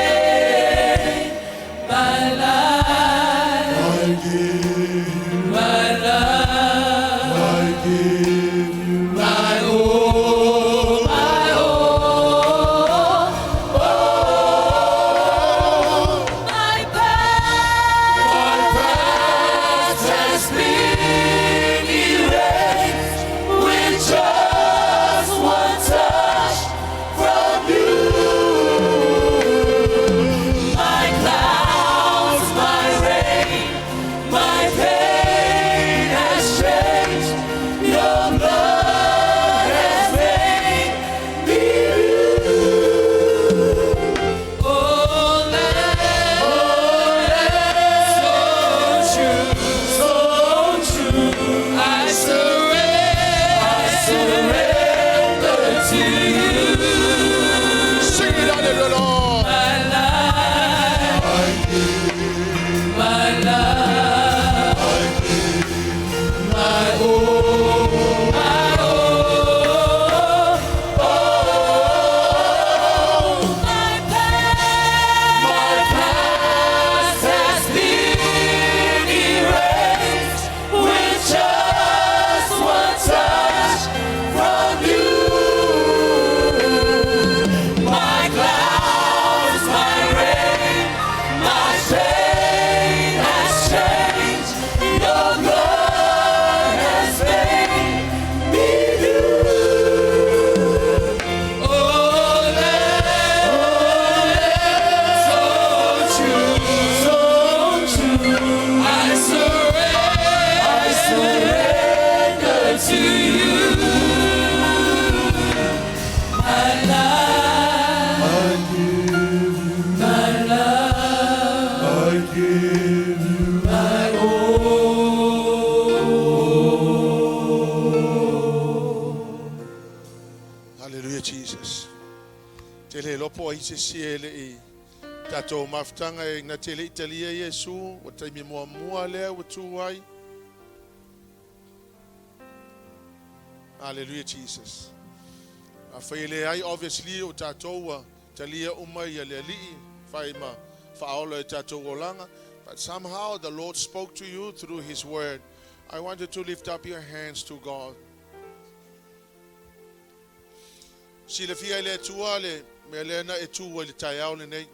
Jesus. Te le lopo i se siele i tato maftanga e na te le italia Yesu o te mi mua le o tuai. Hallelujah, Jesus. A whaile ai obviously o tato talia umai ALTERCALL whaima whaola e tato olanga. But somehow the Lord spoke to you through His word. I want you to lift up your hands to God. Sila fia le tua le me lena e tua le taiao le nei.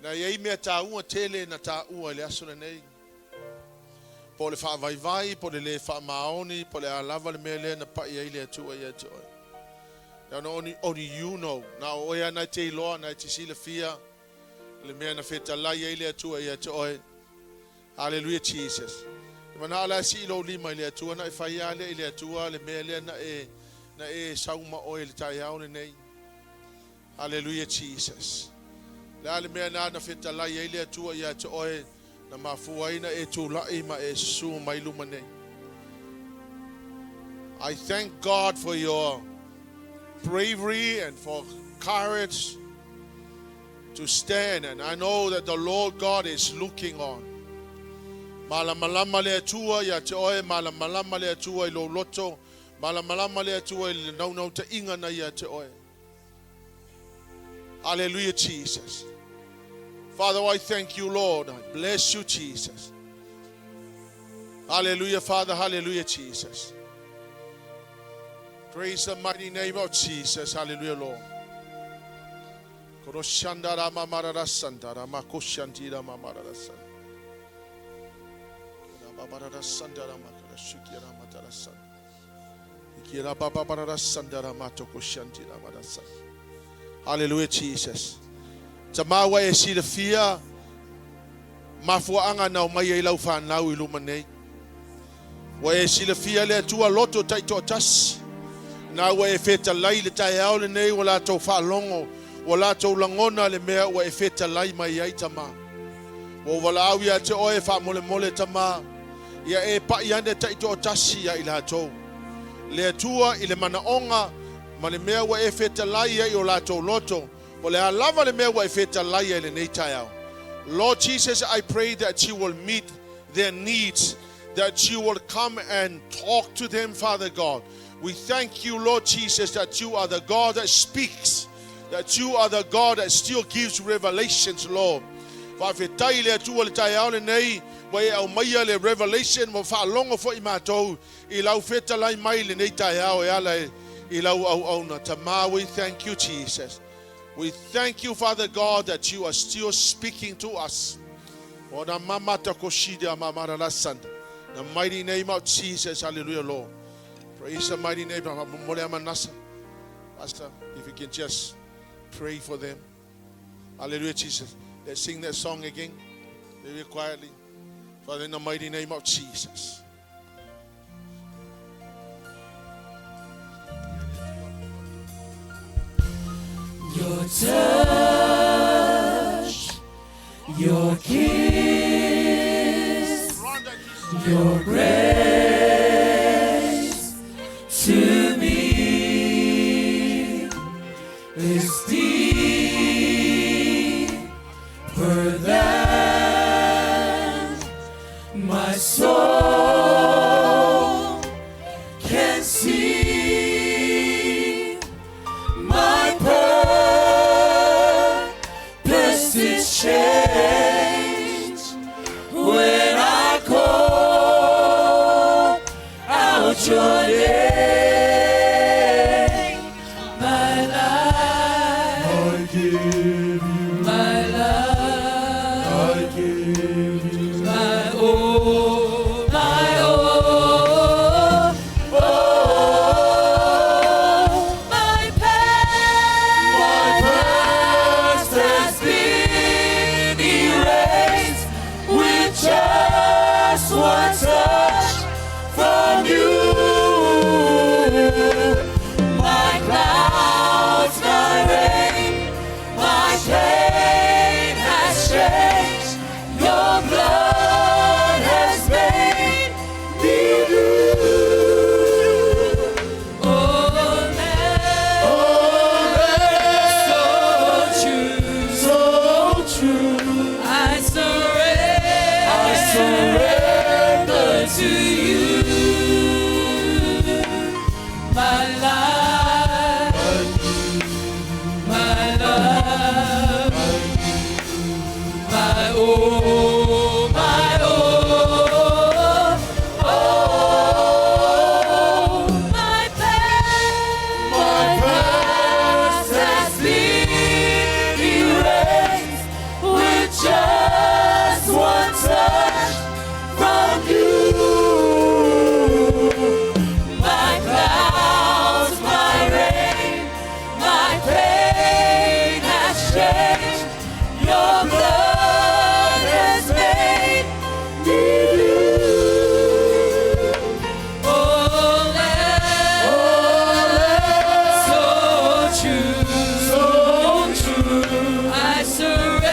Na iei mea ta ua tele na ta ua le aso le nei. Po le wha vai, po le wha maoni, po le alava le mea le na pa iei le tua ia te oi. Now only you know. Na oia na te iloa na te sila fia le mea na feta lai iei le tua ia te oi. Hallelujah, Jesus. Mana ala si ilo lima le tua na e whaia le tua le mea le na e sauma o le taiao le nei. Hallelujah, Jesus. Le ale mea na feta lai e le atua ia te oe na mafuaina e tūlai ma e su mai luma nei. I thank God for your bravery and for courage to stand, and I know that the Lord God is looking on. Malamalama le atua ia te oe, malamalama le atua I lo loto, malamalama le atua I nau te inga na ia te oe. Hallelujah, Jesus. Father, I thank you, Lord. I bless you, Jesus. Hallelujah, Father. Hallelujah, Jesus. Praise the mighty name of Jesus. Hallelujah, Lord. Koroshandara mamarara sandara makoshantira mamarara sandara. Babarara sandara makara shikira matara sandara. Ikira babarara sandara matoko shantira matara sandara. Hallelujah, Jesus. Tamawa e si le fia mafuaanga na mai e lau whanau I luma nei. Wa e si le fia le atua loto taito tas. Na wa e feta lai le tai au le nei wala tau whaalongo. Wala tau langona le mea wa e feta lai mai ai tama. Wa wala au ia te oe wha mole mole tama. Ia e pa iande taito tasi ia ila tau. Le atua I le manaonga ma le mea wa e feta lai ia I o la tau loto. Wa le alava le mea wa e feta lai ia le nei tai au. Lord Jesus, I pray that you will meet their needs, that you will come and talk to them, Father God. We thank you, Lord Jesus, that you are the God that speaks, that you are the God that still gives revelations, Lord. Whawhetai le atua le tai au le nei, wa e au maia le revelation, wa whaalongo fo I mātou, I lau feta lai mai le nei tai au e ala I lau au auna. Tama, we thank you, Jesus. We thank you, Father God, that you are still speaking to us. In the mighty name of Jesus, hallelujah, Lord. Praise the mighty name of Manasa. Pastor, if you can just pray for them. Hallelujah, Jesus. Let's sing that song again, very quietly. Father, in the mighty name of Jesus. Your touch, your kiss, your grace to me is deeper than my soul can see. Change when I call out your name. My life to you. My life, my love, my all, my all. Oh, my past has been erased with just one touch from you. My clouds, my rain, my pain has changed. Your blood has made me new. Oh, so true, so true. I surrender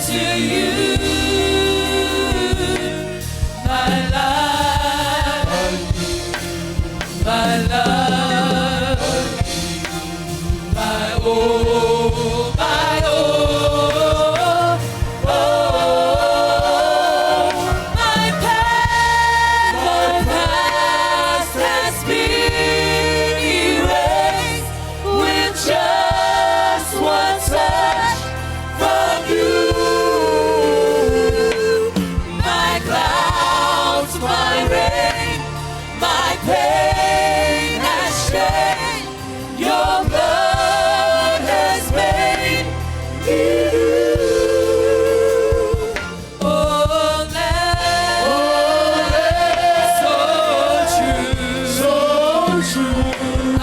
to you. My life, my love, my all, my all. Oh, my past has been erased with just one touch from you. My clouds, my rain, my pain has changed. Your blood has made me new. Oh, so true, so true. I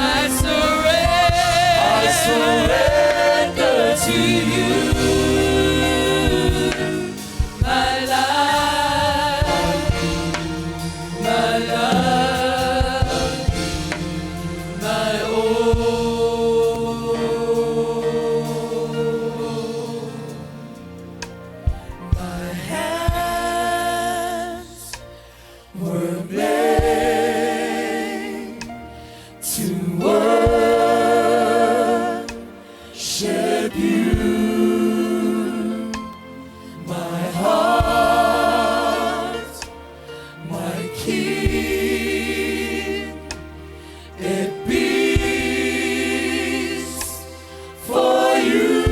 surrender to you. My life, my love, my all. My hands were made to worship you. My heart, my King, it beats for you.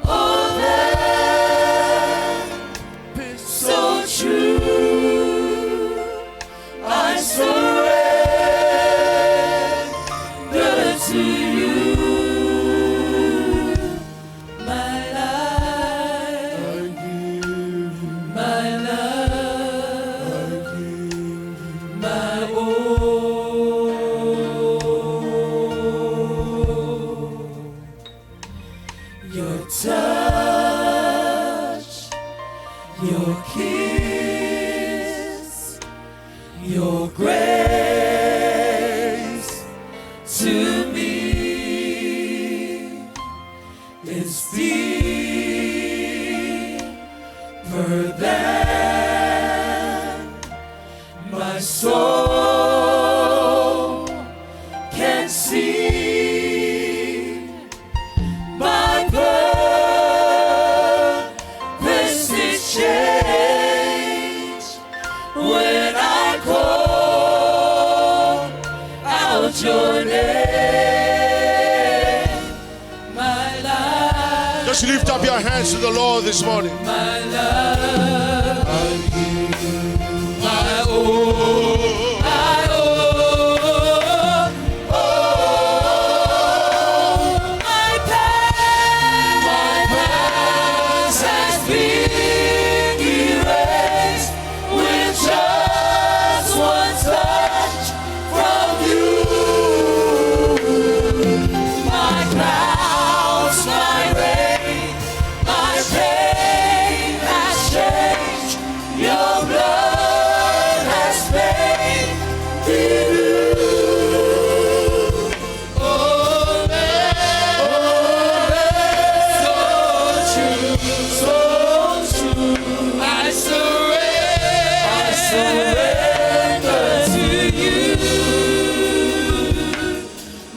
Oh, that is so true. I surrender to you. My life, my love, my all. Your touch, your kiss, your grace to me is deeper than my soul can see. My purpose is changed when I call out your name. My life, Just lift up your hands to the Lord this morning. my love, my all, my all. Oh, my past has been erased with just one touch from you. My clouds, my rain, my pain has changed. Your blood has made me new. Oh, so true, so true. I surrender to you.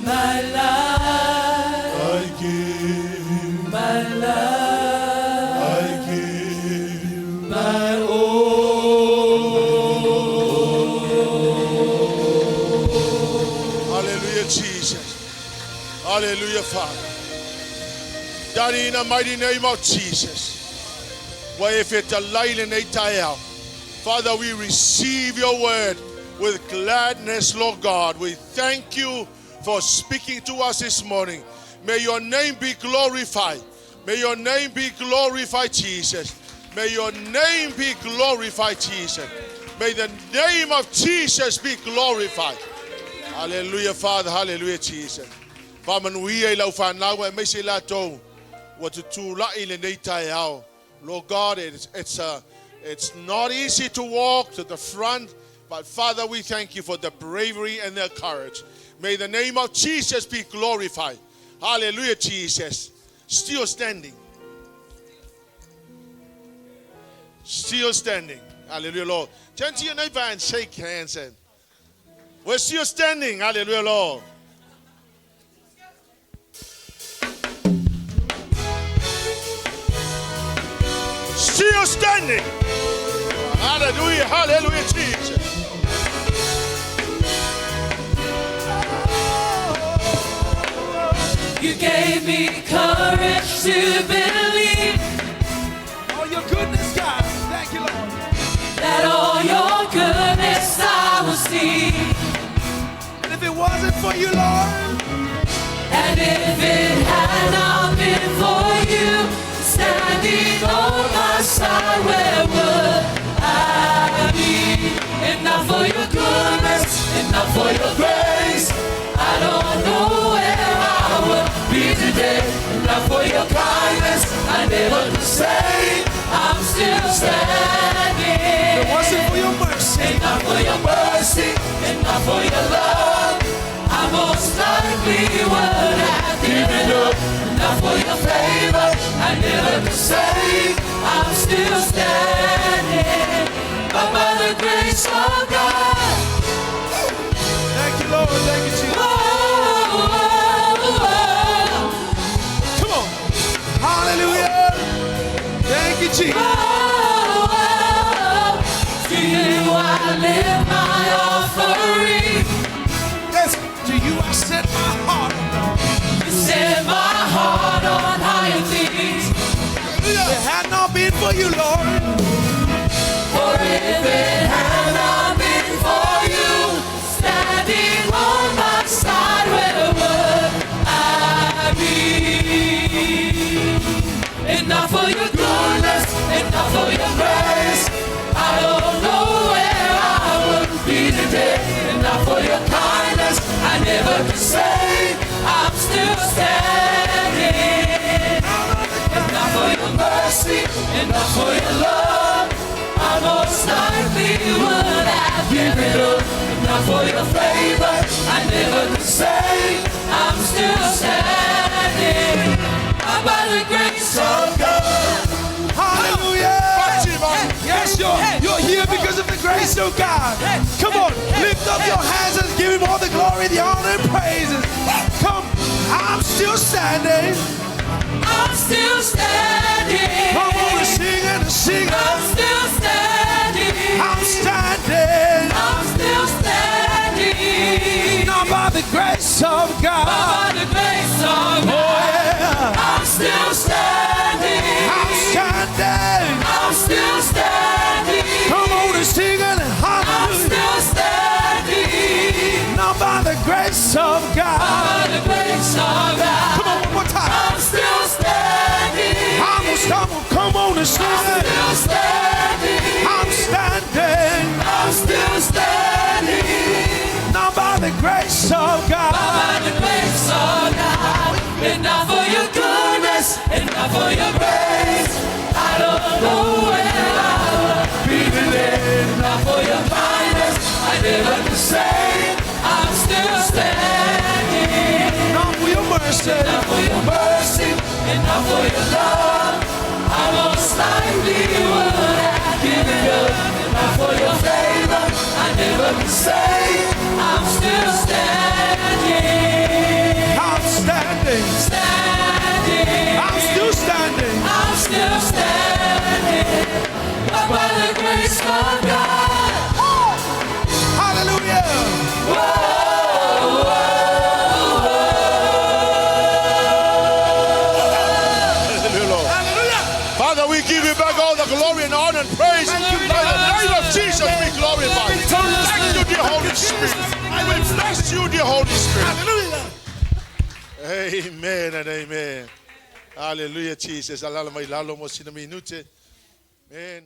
My life, I give, my love, I give. Jesus. Hallelujah, Father. Daddy, in the mighty name of Jesus. Where if it's a light in Mataio, Father, we receive your word with gladness, Lord God. We thank you for speaking to us this morning. May your name be glorified. May your name be glorified, Jesus. May your name be glorified, Jesus. May the name of Jesus be glorified. Hallelujah, Father. Hallelujah, Jesus. Lord God, it's not easy to walk to the front, but Father, we thank you for the bravery and the courage. May the name of Jesus be glorified. Hallelujah, Jesus. Still standing. Still standing. Hallelujah, Lord. Turn to your neighbor and shake hands. And we're still standing. Hallelujah, Lord. Still standing. Hallelujah, hallelujah, Jesus. You gave me courage to believe. Oh, your goodness, God. Thank you, Lord. That all your goodness I will see. And if it wasn't for you, Lord, And if it had not been for you standing on my side, where would I be? Enough for your goodness, enough for your grace. I don't know where I would be today. Enough for your kindness, I never could say I'm still standing. if it wasn't for your mercy, Enough for your mercy, enough for your love. I most likely would have given up. Enough for your favor, I never could say I'm still standing. But by the grace of God, thank you, Lord. Thank you, Jesus. Come on. Hallelujah. Thank you, Jesus. To you I live my offering. Yes, to you I set my heart on. You set my heart on higher things. If it had not been for you, Lord, For if it had not been for you standing on my side, where would I be? Enough for your goodness, enough for your grace. I don't know where I would be today. Enough for your kindness, I never could say I'm still standing. Enough for your mercy, enough for your love. I most likely would have given up. Enough for your favor, I never could say I'm still standing. By the grace of God. hallelujah. Yes, you're here because of the grace of God. Come on, lift up your hands and give him all the glory, the honor, and praises. Come, I'm still standing. I'm still standing. Come on, sing and sing. I'm still standing. I'm standing. I'm still standing. Not by the grace of God. By the grace of Oh, God. yeah. I'm still standing. I'm standing. I'm still standing. Come on and sing and I'm hallelujah. still standing. Not by the grace of God. By the grace of God. Come on, one more time. I'm still standing. Come on and sing I'm it. still standing. I'm standing. I'm still standing. Not by the grace of God. By the grace of God. Enough for your goodness, enough for your grace. I don't know where I would be today. Enough for your kindness, I never could say I'm still standing. Not for your mercy. Enough for your mercy, enough for your love. I most likely would have given up. Enough for your favor, I never could say I'm still standing. I'm standing. Standing. I'm still standing. I'm still standing. But by the grace of God. Hallelujah. Whoa, whoa. glory and honor and praise. Thank you, By the Lord. name of Jesus be glorified. Thank you, dear Holy Spirit. We bless you, dear Holy Spirit. Hallelujah. Amen and amen. Hallelujah, Jesus. Alala mai lalo mo sina minute. Amen.